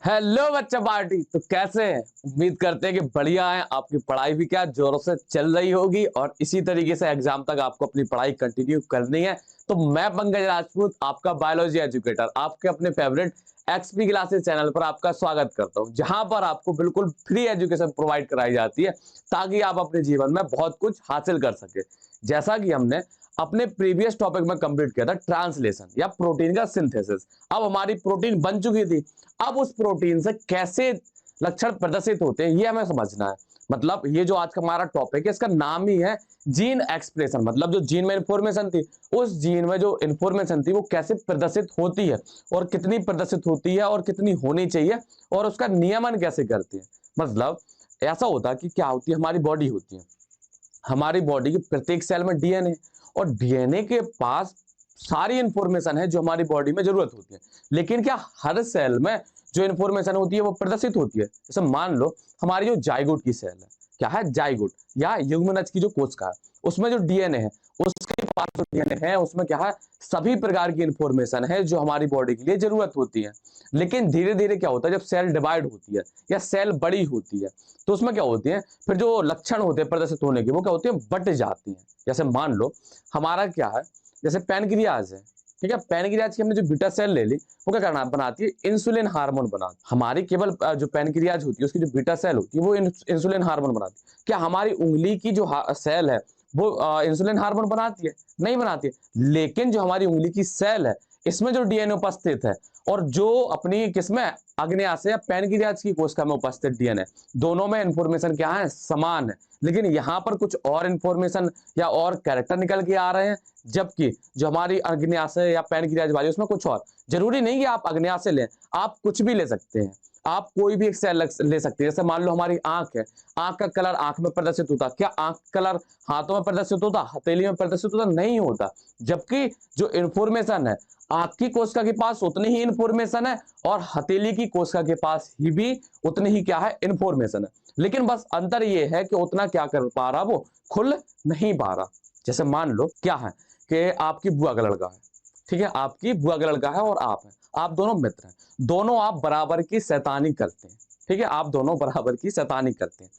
Hello बच्चा party. तो कैसे हैं? उम्मीद करते हैं कि बढ़िया है। आपकी पढ़ाई भी क्या जोरों से चल रही होगी और इसी तरीके से एग्जाम तक आपको अपनी पढ़ाई कंटिन्यू करनी है। तो मैं पंकज राजपूत, आपका बायोलॉजी एजुकेटर, आपके अपने फेवरेट एक्सपी क्लासेस चैनल पर आपका स्वागत करता हूं, जहां पर आपको बिल्कुल फ्री एजुकेशन प्रोवाइड कराई जाती है ताकि आप अपने जीवन में बहुत कुछ हासिल कर सके। जैसा कि हमने अपने प्रीवियस टॉपिक में कंप्लीट किया था ट्रांसलेशन या प्रोटीन का सिंथेसिस। अब हमारी प्रोटीन बन चुकी थी। अब उस प्रोटीन से कैसे लक्षण प्रदर्शित होते हैं ये हमें समझना है। मतलब ये जो आज का हमारा टॉपिक है इसका नाम ही है जीन एक्सप्रेशन। मतलब जो जीन में इंफॉर्मेशन थी, उस जीन में जो इंफॉर्मेशन थी वो कैसे प्रदर्शित होती है और कितनी प्रदर्शित होती है और कितनी होनी चाहिए और उसका नियमन कैसे करती है। मतलब ऐसा होता है कि क्या होती है, हमारी बॉडी होती है। हमारी बॉडी के प्रत्येक सेल में डीएनए, और डीएनए के पास सारी इंफॉर्मेशन है जो हमारी बॉडी में जरूरत होती है। लेकिन क्या हर सेल में जो इंफॉर्मेशन होती है वो प्रदर्शित होती है? जैसे मान लो हमारी जो जाइगोट की सेल है, क्या है जाइगोट या युग्मनज की जो कोशिका है, उसमें जो डीएनए है, उसके पास जो डीएनए है उसमें क्या है, सभी प्रकार की इंफॉर्मेशन है जो हमारी बॉडी के लिए जरूरत होती है। लेकिन धीरे धीरे क्या होता है, जब सेल डिवाइड होती है या सेल बड़ी होती है तो उसमें क्या होती है, फिर जो लक्षण होते हैं प्रदर्शित होने के वो क्या होते हैं, बट जाती हैं। जैसे मान लो हमारा क्या है, जैसे पैनक्रियाज है, ठीक है। पैनक्रियाज की हमने जो बीटा सेल ले ली, वो क्या करना बनाती है, इंसुलिन हार्मोन बनाती है। हमारी केवल जो पैनक्रियाज होती है उसकी जो बीटा सेल होती है वो इंसुलिन हार्मोन बनाती है। क्या हमारी उंगली की जो सेल है वो इंसुलिन हार्मोन बनाती है? नहीं बनाती है। लेकिन जो हमारी उंगली की सेल है इसमें जो डीएनए उपस्थित है और जो अपनी किसमें, अग्न्याशय या पैनक्रियाज की कोशिका में उपस्थित डीएनए, दोनों में इंफॉर्मेशन क्या है, समान है। लेकिन यहां पर कुछ और इंफॉर्मेशन या और कैरेक्टर निकल के आ रहे हैं, जबकि जो हमारी अग्न्याशय या पैनक्रियाज वाली उसमें कुछ और। जरूरी नहीं कि आप अग्न्याशय लें, आप कुछ भी ले सकते हैं। आप कोई भी एक सेल ले सकते हैं। जैसे मान लो हमारी आंख है, आंख का कलर आंख में प्रदर्शित होता, क्या आंख कलर हाथों में प्रदर्शित होता, हथेली में प्रदर्शित होता? नहीं होता। जबकि जो इंफॉर्मेशन है आंख की कोशिका के पास उतनी ही इंफॉर्मेशन है और हथेली की कोशिका के पास ही भी उतनी ही क्या है, इंफॉर्मेशन है। लेकिन बस अंतर यह है कि उतना क्या कर पा रहा, वो खुल नहीं पा रहा। जैसे मान लो क्या है कि आपकी बुआ का लड़का है, ठीक है, आपकी बुआ का लड़का है और आप हैं, आप दोनों मित्र हैं, दोनों आप बराबर की शैतानी करते हैं, ठीक है, आप दोनों बराबर की शैतानी करते हैं।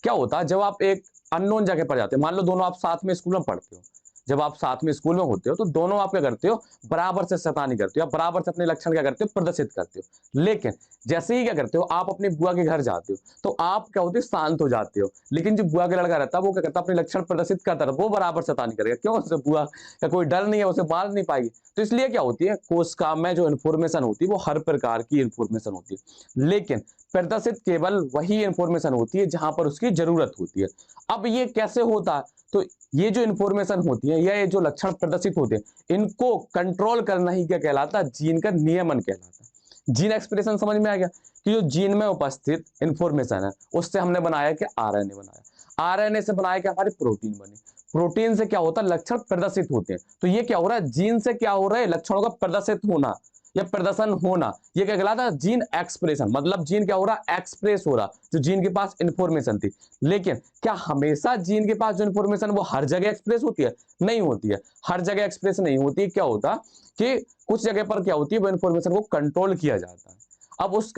क्या होता है जब आप एक अननोन जगह पर जाते हैं, मान लो दोनों आप साथ में स्कूल में पढ़ते हो, जब आप साथ में स्कूल में होते हो तो दोनों आप क्या करते हो, बराबर से शैतानी करते हो, आप बराबर से अपने लक्षण क्या करते हो, प्रदर्शित करते हो। लेकिन जैसे ही क्या करते हो, आप अपनी बुआ के घर जाते हो तो आप क्या होते हो, शांत हो जाते हो। लेकिन जो बुआ का लड़का रहता है वो क्या करता है, अपने लक्षण प्रदर्शित करता है, वो बराबर शैतानी करेगा। क्यों? उसे बुआ का कोई डर नहीं है, उसे मार नहीं पाएगी। तो इसलिए क्या होती है, कोशिका में जो इन्फॉर्मेशन होती है वो हर प्रकार की इन्फॉर्मेशन होती है, लेकिन प्रदर्शित केवल वही इंफॉर्मेशन होती है जहां पर उसकी जरूरत होती है। अब ये कैसे होता है? तो ये जो इंफॉर्मेशन होती है या ये जो लक्षण प्रदर्शित होते हैं, इनको कंट्रोल करना ही क्या कहलाता है, जीन का नियमन कहलाता है। जीन एक्सप्रेशन समझ में आ गया कि जो जीन में उपस्थित इंफॉर्मेशन है उससे हमने बनाया कि आरएनए बनाया, आरएनए से बनाया कि हमारी प्रोटीन बनी, प्रोटीन से क्या होता है, लक्षण प्रदर्शित होते हैं। तो ये क्या हो रहा है, जीन से क्या हो रहा है, लक्षणों का प्रदर्शित होना या प्रदर्शन होना, ये क्या कहलाता है, जीन एक्सप्रेशन। मतलब जीन क्या हो रहा है, एक्सप्रेस हो रहा, जो जीन के पास इंफॉर्मेशन थी। लेकिन क्या हमेशा जीन के पास जो इंफॉर्मेशन वो हर जगह एक्सप्रेस होती है? नहीं होती है, हर जगह एक्सप्रेस नहीं होती। क्या होता कि कुछ जगह पर क्या होती है, वो इंफॉर्मेशन को कंट्रोल किया जाता है। अब उस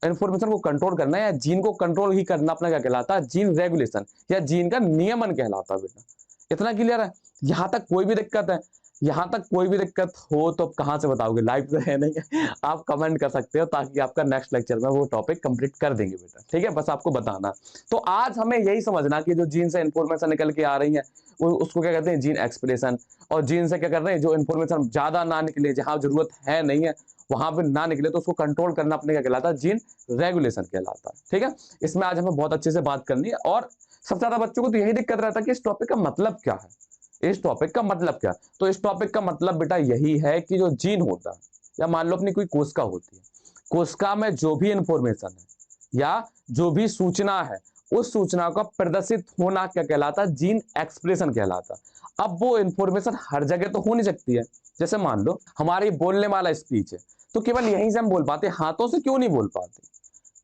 इंफॉर्मेशन को कंट्रोल करना या जीन को कंट्रोल ही करना अपना क्या कहलाता है, जीन रेगुलेशन या जीन का नियमन कहलाता है। बेटा इतना क्लियर है? यहां तक कोई भी दिक्कत है? यहां तक कोई भी दिक्कत हो तो कहां से बताओगे, लाइव तो है नहीं। आप कमेंट कर सकते हो ताकि आपका नेक्स्ट लेक्चर में वो टॉपिक कंप्लीट कर देंगे बेटा, ठीक है, बस आपको बताना। तो आज हमें यही समझना कि जो जीन से इंफॉर्मेशन निकल के आ रही है उसको क्या कहते हैं, जीन एक्सप्रेशन। और जीन से क्या कर रहे हैं, जो इंफॉर्मेशन ज्यादा ना निकले, जहां जरूरत है नहीं है वहां पर ना निकले, तो उसको कंट्रोल करना अपने क्या कहलाता है, जीन रेगुलेशन कहलाता है। ठीक है, इसमें आज हमें बहुत अच्छे से बात करनी है। और सबसे ज्यादा बच्चों को तो यही दिक्कत रहता है कि इस टॉपिक का मतलब क्या है, इस टॉपिक का मतलब क्या। तो इस टॉपिक का मतलब बेटा यही है कि जो जीन होता है, या मान लो अपनी कोई कोशिका होती है, कोशिका में जो भी इंफॉर्मेशन है या जो भी सूचना है, उस सूचना का प्रदर्शित होना क्या कहलाता है, जीन एक्सप्रेशन कहलाता है। अब वो इंफॉर्मेशन हर जगह तो हो नहीं सकती है। जैसे मान लो हमारी बोलने वाला स्पीच है, तो केवल यहीं से हम बोल पाते, हाथों से क्यों नहीं बोल पाते?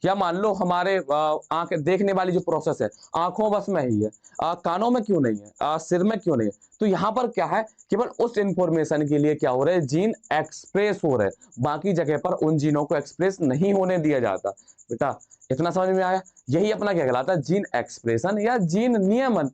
या मान लो हमारे आंख देखने वाली जो प्रोसेस है आंखों बस में ही है, कानों में क्यों नहीं है, सिर में क्यों नहीं है। तो यहाँ पर क्या है, केवल उस इंफॉर्मेशन के लिए क्या हो रहा है, जीन एक्सप्रेस हो रहे हैं, बाकी जगह पर उन जीनों को एक्सप्रेस नहीं होने दिया जाता। बेटा इतना समझ में आया, यही अपना क्या कहलाता है, जीन एक्सप्रेशन या जीन नियमन।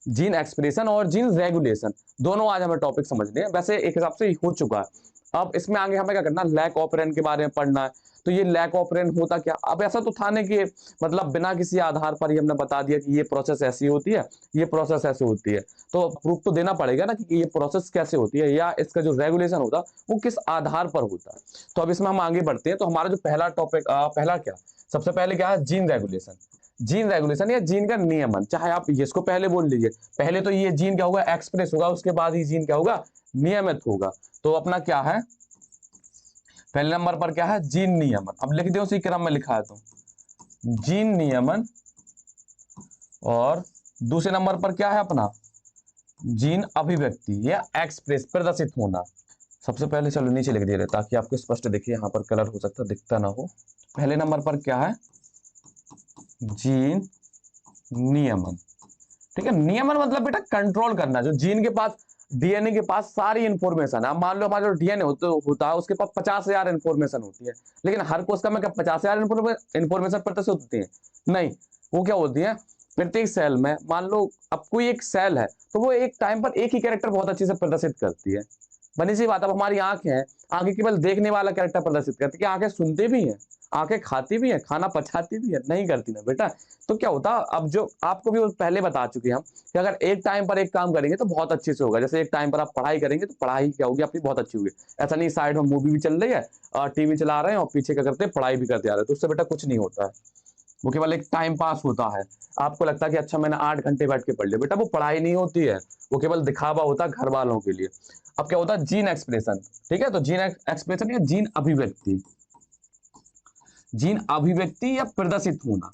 जीन एक्सप्रेशन और जीन रेगुलेशन दोनों आज हमें टॉपिक समझने हैं, वैसे एक हिसाब से हो चुका है। अब इसमें आगे हमें क्या करना है, लैक ऑपरेंड के बारे में पढ़ना है। तो ये लैक ऑपरेंड होता क्या, अब ऐसा तो था नहीं कि मतलब बिना किसी आधार पर ही हमने बता दिया कि ये प्रोसेस ऐसी होती है, ये प्रोसेस ऐसी होती है। तो प्रूफ तो देना पड़ेगा ना कि ये प्रोसेस कैसे होती है या इसका जो रेगुलेशन होता वो किस आधार पर होता है। तो अब इसमें हम आगे बढ़ते हैं। तो हमारा जो पहला टॉपिक, पहला क्या, सबसे पहले क्या है, जीन रेगुलेशन। जीन रेगुलेशन या जीन का नियमन, चाहे आप इसको पहले बोल लीजिए। पहले तो ये जीन क्या होगा, एक्सप्रेस होगा, उसके बाद ही जीन क्या होगा, नियमित होगा। तो अपना क्या है, पहले नंबर पर क्या है, जीन नियमन। अब लिख दो उसी क्रम में लिखा है तो जीन नियमन। और दूसरे नंबर पर क्या है अपना, जीन अभिव्यक्ति या एक्सप्रेस, प्रदर्शित होना। सबसे पहले चलो नीचे लिख दे ताकि आपको स्पष्ट दिखे, यहाँ पर कलर हो सकता है दिखता ना हो। पहले नंबर पर क्या है, जीन नियमन। ठीक है, नियमन मतलब बेटा कंट्रोल करना। जो जीन के पास, डीएनए के पास सारी इंफॉर्मेशन है। मान लो हमारा जो डीएनए होता है उसके पास 50,000 इंफॉर्मेशन होती है, लेकिन हर कोशिका में क्या 50,000 इंफॉर्मेशन प्रदर्शित होती है, नहीं। वो क्या होती है, प्रत्येक सेल में, मान लो अब कोई एक सेल है तो वो एक टाइम पर एक ही कैरेक्टर बहुत अच्छे से प्रदर्शित करती है। बनी सी बात, अब हमारी आंखें हैं, आंखें केवल देखने वाला कैरेक्टर प्रदर्शित करती है, आंखें सुनते भी हैं, आंखें खाती भी है, खाना पचाती भी है, नहीं करती ना बेटा। तो क्या होता, अब जो आपको भी वो पहले बता चुके हैं हम कि अगर एक टाइम पर एक काम करेंगे तो बहुत अच्छे से होगा। जैसे एक टाइम पर आप पढ़ाई करेंगे तो पढ़ाई क्या होगी आपकी, बहुत अच्छी होगी। ऐसा नहीं साइड में मूवी भी चल रही है और टीवी चला रहे हैं और पीछे क्या करते हैं, पढ़ाई भी करते आ रहे हैं, तो उससे बेटा कुछ नहीं होता है। वो केवल एक टाइम पास होता है। आपको लगता है कि अच्छा मैंने 8 घंटे बैठ के पढ़ लिया, बेटा वो पढ़ाई नहीं होती है, वो केवल दिखावा होता है घर वालों के लिए। अब क्या होता है, जीन एक्सप्रेशन। ठीक है, तो जीन एक्सप्रेशन या जीन अभिव्यक्ति, जीन अभिव्यक्ति या प्रदर्शित होना।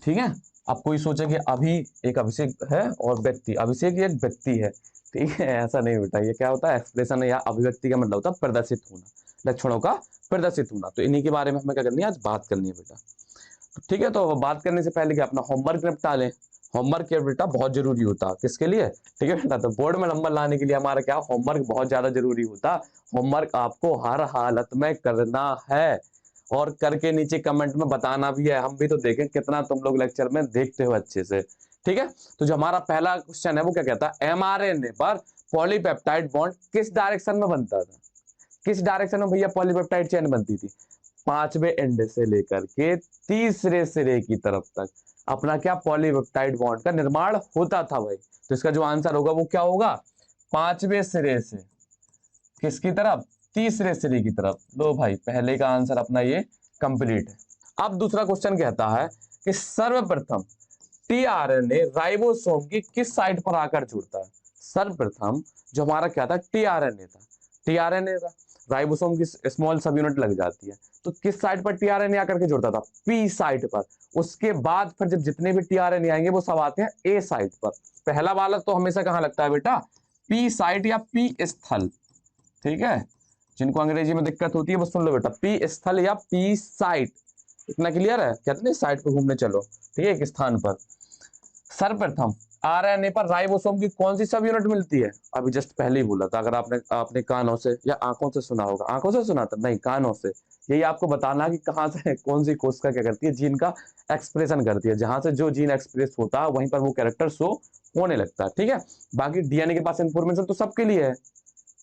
ठीक है, अब कोई सोचे कि अभी एक अभिषेक है और व्यक्ति, अभिषेक एक व्यक्ति है, ठीक है, ऐसा नहीं बेटा। ये क्या होता है, एक्सप्रेशन या अभिव्यक्ति का मतलब होता है प्रदर्शित होना, लक्षणों का प्रदर्शित होना। तो इन्हीं के बारे में हमें क्या करनी है, आज बात करनी है बेटा। तो ठीक है, तो बात करने से पहले कि अपना होमवर्क निपटा लें। होमवर्क क्या बेटा बहुत जरूरी होता है, किसके लिए, ठीक है बेटा, तो बोर्ड में नंबर लाने के लिए हमारा क्या, होमवर्क बहुत ज्यादा जरूरी होता। होमवर्क आपको हर हालत में करना है और करके नीचे कमेंट में बताना भी है। हम भी तो देखें कितना तुम लोग लेक्चर में देखते हो अच्छे से। ठीक है, तो जो हमारा पहला क्वेश्चन है वो क्या कहता है, एमआरएनए पर पॉलीपेप्टाइड बॉन्ड किस डायरेक्शन में बनता था। किस डायरेक्शन में भैया पॉलीपेप्टाइड चेन बनती थी, 5वें एंड से लेकर के तीसरे सिरे की तरफ तक अपना क्या, पॉलीपेप्टाइड बॉन्ड का निर्माण होता था भाई। तो इसका जो आंसर होगा वो क्या होगा, 5वें सिरे से किसकी तरफ, तीसरे सिरे की तरफ। लो भाई पहले का आंसर अपना ये कंप्लीट है। अब दूसरा क्वेश्चन कहता है कि सर्वप्रथम टीआरएनए राइबोसोम की किस साइट पर आकर जुड़ता है। सर्वप्रथम जो हमारा क्या था, टीआरएनए था, टीआरएनए था, राइबोसोम की स्मॉल सब यूनिट लग जाती है, तो किस साइट पर टीआरएनए आकर के जुड़ता था, पी साइट पर। उसके बाद फिर जब जितने भी टीआरएनए आएंगे वो सब आते हैं ए साइट पर। पहला वाला तो हमेशा कहां लगता है बेटा, पी साइट या पी स्थल। ठीक है, जिनको अंग्रेजी में दिक्कत होती है वो सुन लो बेटा, पी स्थल या पी साइट। इतना क्लियर है, कहते हैं साइट पर घूमने चलो, ठीक है, एक स्थान पर। सर्वप्रथम आरएनए पर राइबोसोम की कौन सी सब यूनिट मिलती है, अभी जस्ट पहले ही बोला था। अगर आपने आपने कानों से या आंखों से सुना होगा, आंखों से सुना था नहीं, कानों से। यही आपको बताना कि कहां से कौन सी कोशिका क्या करती है, जीन का एक्सप्रेशन करती है। जहां से जो जीन एक्सप्रेस होता है वहीं पर वो कैरेक्टर शो होने लगता है। ठीक है, बाकी डीएनए के पास इंफॉर्मेशन तो सबके लिए है।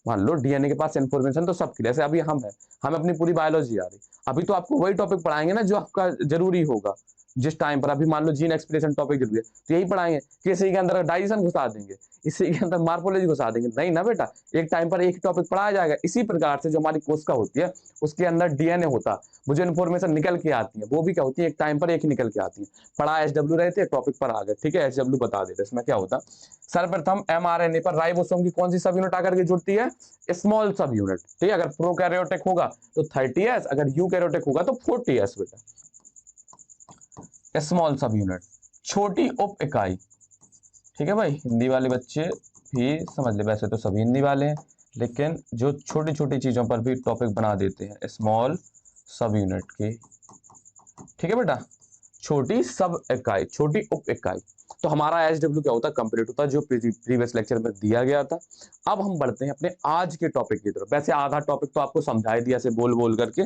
मान लो डीएनए के पास इंफॉर्मेशन तो सबके लिए, जैसे अभी हम है, हमें अपनी पूरी बायोलॉजी आ रही, अभी तो आपको वही टॉपिक पढ़ाएंगे ना जो आपका जरूरी होगा जिस टाइम पर। अभी मान लो जीन एक्सप्रेशन टॉपिक जरूरी है तो यही पढ़ाएंगे कि इसी के अंदर डाइजेशन घुसा देंगे, इसी के अंदर मार्फोलॉजी घुसा देंगे, नहीं ना बेटा। एक टाइम पर एक टॉपिक पढ़ाया जाएगा। इसी प्रकार से जो हमारी कोशिका होती है उसके अंदर डीएनए होता, वो जो इन्फॉर्मेशन निकल के आती है वो भी क्या होती है, एक टाइम पर एक ही निकल के आती है। पढ़ा एचडब्ल्यू रहे थे, टॉपिक पर आ गए, ठीक है, एचडब्ल्यू बता देते इसमें क्या होता। सर्वप्रथम एमआरएनए पर राइबोसोम की कौन सी सब यूनिट आकर के जुड़ती है, स्मॉल सब यूनिट। ठीक है, अगर प्रोकैरियोटिक होगा तो 30s, अगर यूकैरियोटिक होगा तो 40s बेटा। स्मॉल सब यूनिट, छोटी उप इकाई। ठीक है भाई, हिंदी वाले बच्चे भी समझ ले, वैसे तो सभी हिंदी वाले हैं लेकिन जो छोटी छोटी चीजों पर भी टॉपिक बना देते हैं, स्मॉल सब यूनिट की, ठीक है बेटा, छोटी सब इकाई, छोटी उप इकाई। तो हमारा एसडब्ल्यू क्या होता है, कंप्लीट होता है, जो प्रीवियस लेक्चर में दिया गया था। अब हम बढ़ते हैं अपने आज के टॉपिक की तरफ। वैसे आधा टॉपिक तो आपको समझा ही दिया, ऐसे बोल बोल करके,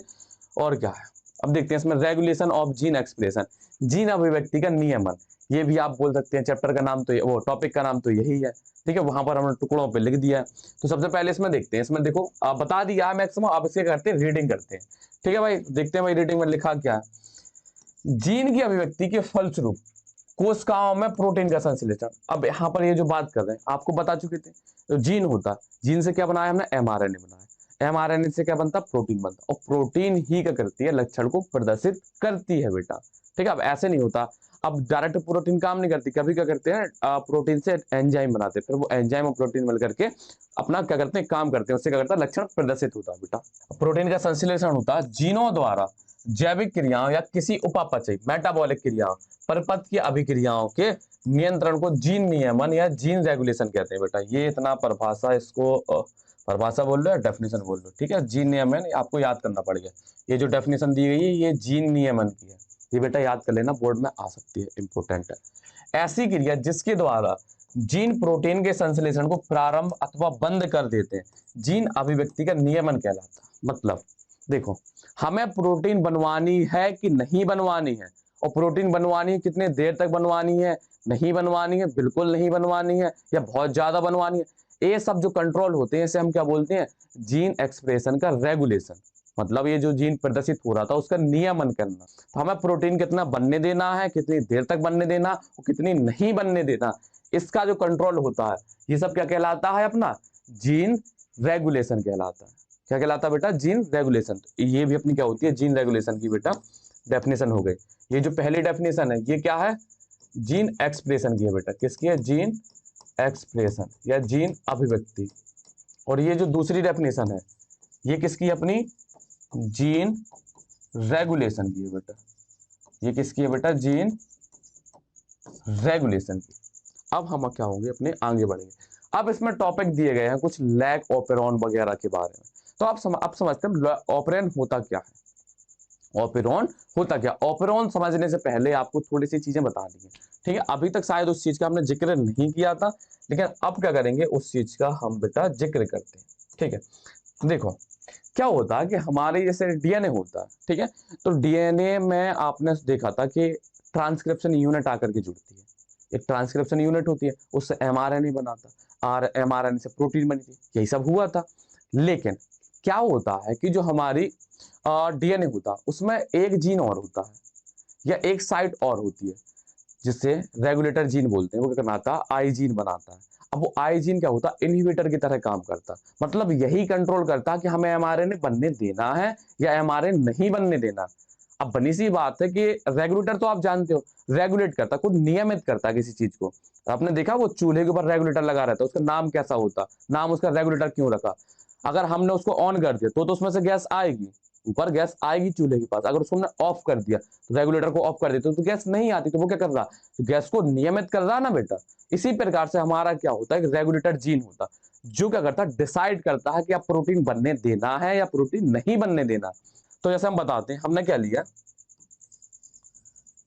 और क्या है। अब देखते हैं इसमें regulation of gene expression, gene अभिव्यक्ति का नियमन। ये भी आप बोल सकते हैं, चैप्टर का नाम तो वो टॉपिक का नाम तो यही है, ठीक है। वहां पर हमने टुकड़ों पे लिख दिया है। तो सबसे पहले इसमें देखते हैं, इसमें देखो आप बता दिया मैक्सिमम, आप इसे करते हैं रीडिंग करते हैं, ठीक है भाई। देखते हैं भाई रीडिंग में लिखा क्या है। जीन की अभिव्यक्ति के फलस्वरूप कोशिकाओं में प्रोटीन का संश्लेषण। अब यहाँ पर ये जो बात कर रहे हैं आपको बता चुके थे, तो जीन होता, जीन से क्या बनाया हमने, एमआरएनए बनाया, एमआरएनए से क्या बनता, प्रोटीन बनता, और प्रोटीन ही क्या करती है, लक्षण को प्रदर्शित करती है बेटा, ठीक है। अब ऐसे नहीं होता, अब डायरेक्ट प्रोटीन काम नहीं करती, कभी क्या करते हैं, प्रोटीन से एंजाइम बनाते हैं, फिर वो एंजाइम और प्रोटीन मिल करके अपना क्या करते हैं, काम करते हैं, उससे क्या करता है, लक्षण प्रदर्शित होता है बेटा। प्रोटीन का संश्लेषण होता है जीनों द्वारा जैविक क्रियाओं या किसी उपापचयी मेटाबॉलिक क्रियाओं, परिपथ की अभिक्रियाओं के नियंत्रण को जीन नियमन या जीन रेगुलेशन कहते हैं बेटा। ये इतना परिभाषा, इसको परिभाषा बोल लो या डेफिनेशन बोल लो, ठीक है। जीन नियमन आपको याद करना पड़ेगा। ये जो डेफिनेशन दी गई है ये जीन नियमन की है, ये बेटा याद कर लेना, बोर्ड में आ सकती है, इंपॉर्टेंट है। ऐसी क्रिया जिसके द्वारा जीन प्रोटीन के संश्लेषण को प्रारंभ अथवा बंद कर देते हैं, जीन अभिव्यक्ति का नियमन कहलाता है। मतलब देखो, हमें प्रोटीन बनवानी है कि नहीं बनवानी है, और प्रोटीन बनवानी है कितने देर तक बनवानी है, नहीं बनवानी है, बिल्कुल नहीं बनवानी है, या बहुत ज्यादा बनवानी है, ये सब जो कंट्रोल होते हैं इसे हम क्या बोलते हैं, जीन एक्सप्रेशन का रेगुलेशन। मतलब ये जो जीन प्रदर्शित हो रहा था उसका नियमन करना। तो हमें प्रोटीन कितना बनने देना है, कितनी देर तक बनने देना, और कितनी नहीं बनने देना, इसका जो कंट्रोल होता है, ये सब क्या कहलाता है, अपना जीन रेगुलेशन कहलाता है। क्या कहलाता है बेटा, जीन रेगुलेशन। तो ये भी अपनी क्या होती है, जीन रेगुलेशन की बेटा डेफिनेशन हो गई। ये जो पहली डेफिनेशन है ये क्या है, जीन एक्सप्रेशन की है बेटा, किसकी है, जीन एक्सप्रेशन या जीन अभिव्यक्ति। और ये जो दूसरी डेफिनेशन है ये किसकी है, अपनी जीन रेगुलेशन की है बेटा। ये किसकी है बेटा, जीन रेगुलेशन की। अब हम क्या होंगे, अपने आगे बढ़ेंगे। अब इसमें टॉपिक दिए गए हैं कुछ लैक ऑपेरॉन वगैरह के बारे में। तो आप समझते हैं ऑपरेन होता क्या है, ऑपेरॉन होता क्या। ऑपेरॉन समझने से पहले आपको थोड़ी सी चीजें बता दी है, ठीक है। अभी तक शायद उस चीज का हमने जिक्र नहीं किया था, लेकिन अब क्या करेंगे, उस चीज का हम बेटा जिक्र करते हैं, ठीक है। देखो क्या होता है कि हमारे जैसे डीएनए होता है, ठीक है। तो डीएनए में आपने देखा था कि ट्रांसक्रिप्शन यूनिट आकर के जुड़ती है, एक ट्रांसक्रिप्शन यूनिट होती है, उससे एमआरएनए बनाता, और एमआरएनए से प्रोटीन बनती है, यही सब हुआ था। लेकिन क्या होता है कि जो हमारी डीएनए होता है उसमें एक जीन और होता है, या एक साइट और होती है, जिससे रेगुलेटर जीन बोलते हैं, वो क्या बनाता है, आई जीन बनाता है। अब वो आई जीन क्या होता है, इनहिबिटर की तरह काम करता है, मतलब यही कंट्रोल करता है कि हमें एमआरएनए बनने देना है या एमआरएनए नहीं बनने देना। अब बनी सी बात है कि रेगुलेटर तो आप जानते हो, रेगुलेट करता है, कुछ नियमित करता है किसी चीज को। आपने देखा वो चूल्हे के ऊपर रेगुलेटर लगा रहता है, उसका नाम कैसा होता, नाम उसका रेगुलेटर क्यों रखा। अगर हमने उसको ऑन कर दिया तो उसमें से गैस आएगी, ऊपर गैस आएगी चूल्हे के पास। अगर उसको हमने ऑफ कर दिया, तो रेगुलेटर को ऑफ कर देते तो गैस नहीं आती, तो वो क्या कर रहा, तो गैस को नियमित कर रहा ना बेटा। इसी प्रकार से हमारा क्या होता है, रेगुलेटर जीन होता जो क्या करता है, डिसाइड करता है कि आप प्रोटीन बनने देना है या प्रोटीन नहीं बनने देना। तो जैसे हम बताते हैं, हमने क्या लिया,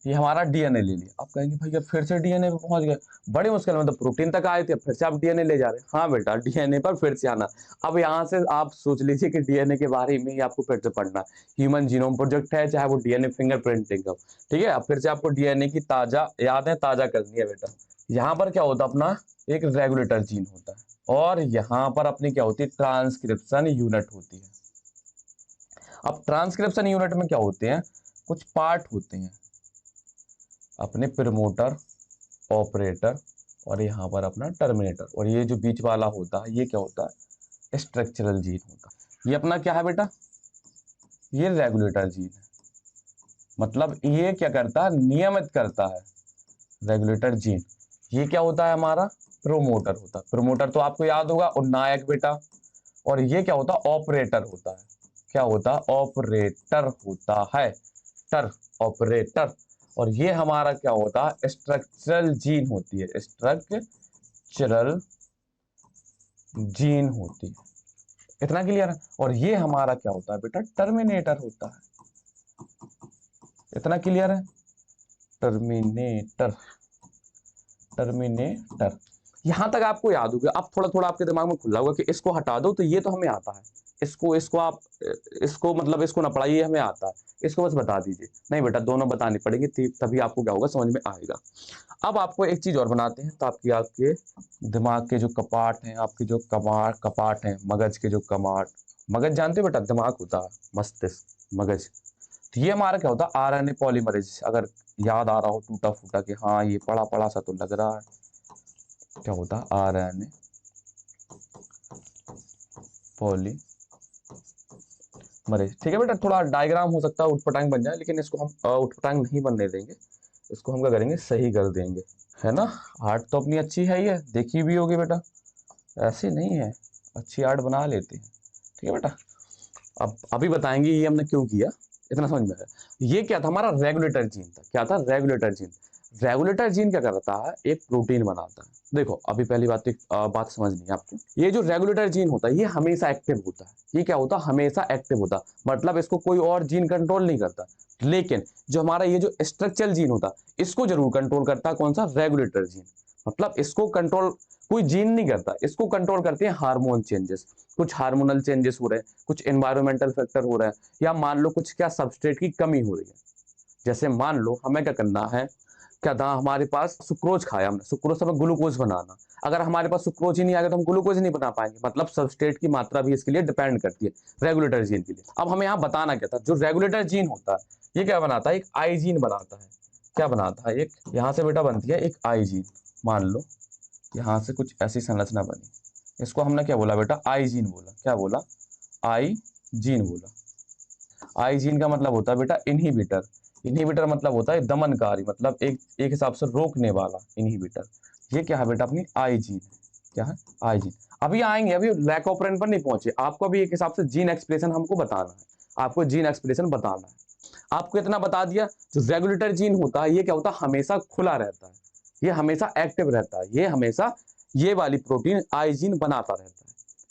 ये हमारा डीएनए ले लिया। आप कहेंगे भैया फिर से डीएनए पे पहुंच गए, बड़ी मुश्किल में, तो प्रोटीन तक आए थे, फिर से आप डीएनए ले जा रहे हैं। हाँ बेटा, डीएनए पर फिर से आना। अब यहाँ से आप सोच लीजिए कि डीएनए के बारे में ही आपको फिर से पढ़ना। ह्यूमन जीनोम प्रोजेक्ट है, चाहे वो डीएनए फिंगरप्रिंटिंग का, ठीक है। अब फिर से आपको डीएनए की ताजा यादें ताजा करनी है बेटा। यहाँ पर क्या होता, अपना एक रेगुलेटर जीन होता है, और यहाँ पर अपनी क्या होती है, ट्रांसक्रिप्शन यूनिट होती है। अब ट्रांसक्रिप्शन यूनिट में क्या होते हैं, कुछ पार्ट होते हैं, अपने प्रमोटर, ऑपरेटर, और यहाँ पर अपना टर्मिनेटर, और ये जो बीच वाला होता है ये क्या होता है, स्ट्रक्चरल जीन होता है। ये अपना क्या है बेटा, ये रेगुलेटर जीन है। मतलब ये क्या करता है, नियमित करता है, रेगुलेटर जीन। ये क्या होता है, हमारा प्रोमोटर होता है। प्रोमोटर तो आपको याद होगा, और नायक बेटा। और ये क्या होता है, ऑपरेटर होता है। क्या होता है, ऑपरेटर होता है, टर, ऑपरेटर। और ये हमारा क्या होता है, स्ट्रक्चरल जीन होती है, स्ट्रक्चरल जीन होती है। इतना क्लियर है। और ये हमारा क्या होता है बेटा, टर्मिनेटर होता है। इतना क्लियर है, टर्मिनेटर, टर्मिनेटर। यहां तक आपको याद होगा। अब थोड़ा थोड़ा आपके दिमाग में खुला होगा कि इसको हटा दो तो ये तो हमें आता है, इसको आप इसको मतलब इसको ना पढ़ाइए, हमें आता है, इसको बस बता दीजिए। नहीं बेटा, दोनों बतानी पड़ेगी, तभी आपको क्या होगा, समझ में आएगा। अब आपको एक चीज और बनाते हैं ताकि आपके दिमाग के जो कपाट हैं, आपके जो कपाट हैं, मगज के जो कपाट, मगज जानते हो बेटा, दिमाग होता है, मस्तिष्क, मगज। तो ये हमारा क्या होता है, आरएनए पॉलीमरेज। अगर याद आ रहा हो टूटा फूटा कि हाँ ये पड़ा पड़ा सा तो लग रहा है, क्या होता है, आरएनए पॉलीमरेज। ठीक है बेटा, थोड़ा डायग्राम हो सकता है उठपटांग बन जाए, लेकिन इसको हम उठपटांग नहीं बनने देंगे, इसको हम क्या करेंगे, सही कर देंगे, है ना। आर्ट तो अपनी अच्छी है, ये देखी भी होगी बेटा, ऐसी नहीं है, अच्छी आर्ट बना लेते हैं। ठीक है बेटा, अब अभी बताएंगे ये हमने क्यों किया, इतना समझ में आया। ये क्या था, हमारा रेगुलेटर जीन था। क्या था, रेगुलेटर जीन। रेगुलेटर जीन क्या करता है, एक प्रोटीन बनाता है। देखो अभी पहली बात तो बात समझनी है आपको, ये जो रेगुलेटर जीन होता है ये हमेशा एक्टिव होता है। ये क्या होता है, हमेशा एक्टिव होता है, मतलब इसको कोई और जीन कंट्रोल नहीं करता। लेकिन जो हमारा ये जो स्ट्रक्चरल जीन होता है इसको जरूर कंट्रोल करता है, कौन सा, रेगुलेटर जीन। मतलब इसको कंट्रोल कोई जीन नहीं करता, इसको कंट्रोल करते हैं हार्मोन चेंजेस। कुछ हार्मोनल चेंजेस हो रहे हैं, कुछ एनवायरमेंटल फैक्टर हो रहा है, या मान लो कुछ क्या सबस्ट्रेट की कमी हो रही है। जैसे मान लो हमें क्या करना है, क्या था, हमारे पास सुक्रोज खाया हमने, सुक्रोज से हमें ग्लूकोज बनाना। अगर हमारे पास सुक्रोज ही नहीं आएगा तो हम ग्लूकोज नहीं बना पाएंगे। मतलब सबस्ट्रेट की मात्रा भी इसके लिए डिपेंड करती है, रेगुलेटर जीन के लिए। अब हमें यहाँ बताना क्या था, जो रेगुलेटर जीन होता है ये क्या बनाता है, एक आई जीन बनाता है। क्या बनाता है, एक यहाँ से बेटा बनती है एक आई जीन। मान लो यहाँ से कुछ ऐसी संरचना बनी, इसको हमने क्या बोला बेटा, आई जीन बोला। क्या बोला, आई जीन बोला। आई जीन का मतलब होता है बेटा इनहिबिटर। इनहिबिटर मतलब होता है दमनकारी, मतलब एक एक हिसाब से रोकने वाला, इनहिबिटर। ये क्या है बेटा, अपनी आई जीन है। क्या है, आई जीन। अभी आएंगे, अभी लैक ऑपरेंड पर नहीं पहुंचे, आपको अभी एक हिसाब से जीन एक्सप्रेशन हमको बताना है, आपको जीन एक्सप्रेशन बताना है। आपको इतना बता दिया, जो रेगुलेटर जीन होता है ये क्या होता है, हमेशा खुला रहता है, ये हमेशा एक्टिव रहता है, ये हमेशा ये वाली प्रोटीन आई जीन बनाता रहता है।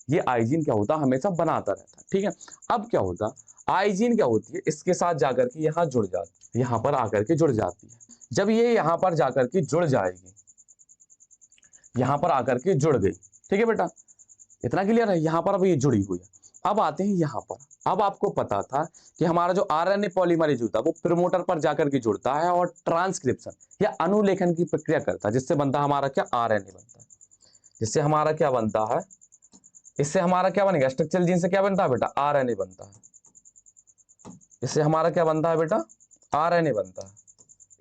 ये आई जीन क्या होता है, हमेशा बनाता रहता है। ठीक है, अब क्या होता, आई जीन क्या होती है, इसके साथ जाकर के यहाँ जुड़ जाती है, यहाँ पर आकर के जुड़ जाती है। जब ये यहाँ पर जाकर के जुड़ जाएगी, यहाँ पर आकर के जुड़ गई, ठीक है बेटा, इतना क्लियर है। यहाँ पर अब ये जुड़ी हुई है। अब आते हैं यहाँ पर। अब आपको पता था कि हमारा जो आरएनए पॉलीमरेज होता है वो प्रमोटर पर जाकर के जुड़ता है और ट्रांसक्रिप्शन या अनुलेखन की प्रक्रिया करता है, जिससे बनता है हमारा क्या, आरएनए बनता है। जिससे हमारा क्या बनता है, इससे हमारा क्या बनेगा, स्ट्रक्चरल जीन से क्या बनता है बेटा, आरएनए बनता है। इससे हमारा क्या बनता है बेटा, आरएनए बनता है।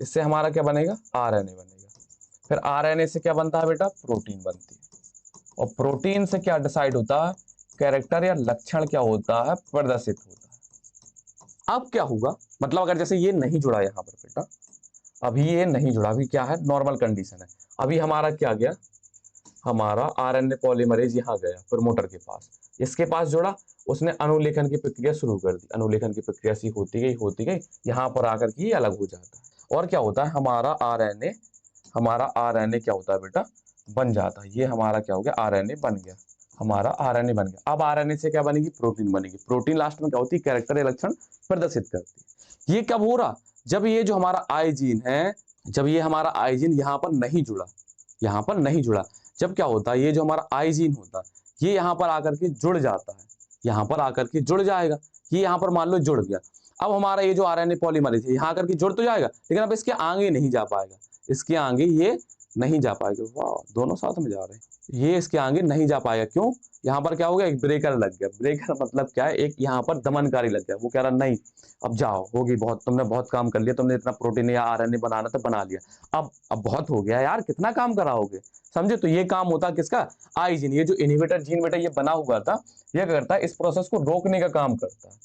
इससे हमारा क्या बनेगा, आरएनए बनेगा। फिर आरएनए से क्या बनता है बेटा, प्रोटीन बनती है। और प्रोटीन से क्या डिसाइड होता है, कैरेक्टर या लक्षण क्या होता है, प्रदर्शित होता है। अब क्या होगा, मतलब अगर जैसे ये नहीं जुड़ा यहाँ पर बेटा, अभी ये नहीं जुड़ा, अभी क्या है, नॉर्मल कंडीशन है। अभी हमारा क्या गया, हमारा आरएनए पॉलीमरेज यहाँ गया प्रमोटर के पास, इसके पास जुड़ा, उसने अनुलेखन की प्रक्रिया शुरू कर दी। अनुलेखन की प्रक्रिया सी होती गई, यहाँ पर आकर के ये अलग हो जाता है। और क्या होता है, हमारा आरएनए क्या होता है बेटा, बन जाता है। ये हमारा क्या हो गया, आरएनए बन गया, हमारा आरएनए बन गया। अब आरएनए से क्या बनेगी, प्रोटीन बनेगी। प्रोटीन लास्ट में क्या होती है, कैरेक्टर या लक्षण प्रदर्शित करती है। ये कब हो रहा, जब ये जो हमारा आई जीन है, जब ये हमारा आई जीन यहाँ पर नहीं जुड़ा, यहाँ पर नहीं जुड़ा, जब क्या होता है, ये जो हमारा आई जीन होता है ये यहाँ पर आकर के जुड़ जाता है, यहाँ पर आकर के जुड़ जाएगा। ये यहाँ पर मान लो जुड़ गया। अब हमारा ये जो आरएनए पॉलीमरेज है यहाँ आकर के जुड़ तो जाएगा, लेकिन अब इसके आगे नहीं जा पाएगा, इसके आगे ये नहीं जा पाएगा। वाह, दोनों साथ में जा रहे हैं। ये इसके आगे नहीं जा पाएगा, क्यों, यहाँ पर क्या हो गया, एक ब्रेकर लग गया। ब्रेकर मतलब क्या है, एक यहाँ पर दमनकारी लग गया। वो कह रहा नहीं, अब जाओ, होगी बहुत, तुमने बहुत काम कर लिया, तुमने इतना प्रोटीन या आरएनए बनाना था बना लिया, अब बहुत हो गया यार, कितना काम कराओगे, समझे। तो ये काम होता किसका, आई जीन। ये जो इनहिबिटर जीन बेटा ये बना हुआ था, ये करता है, इस प्रोसेस को रोकने का काम करता है।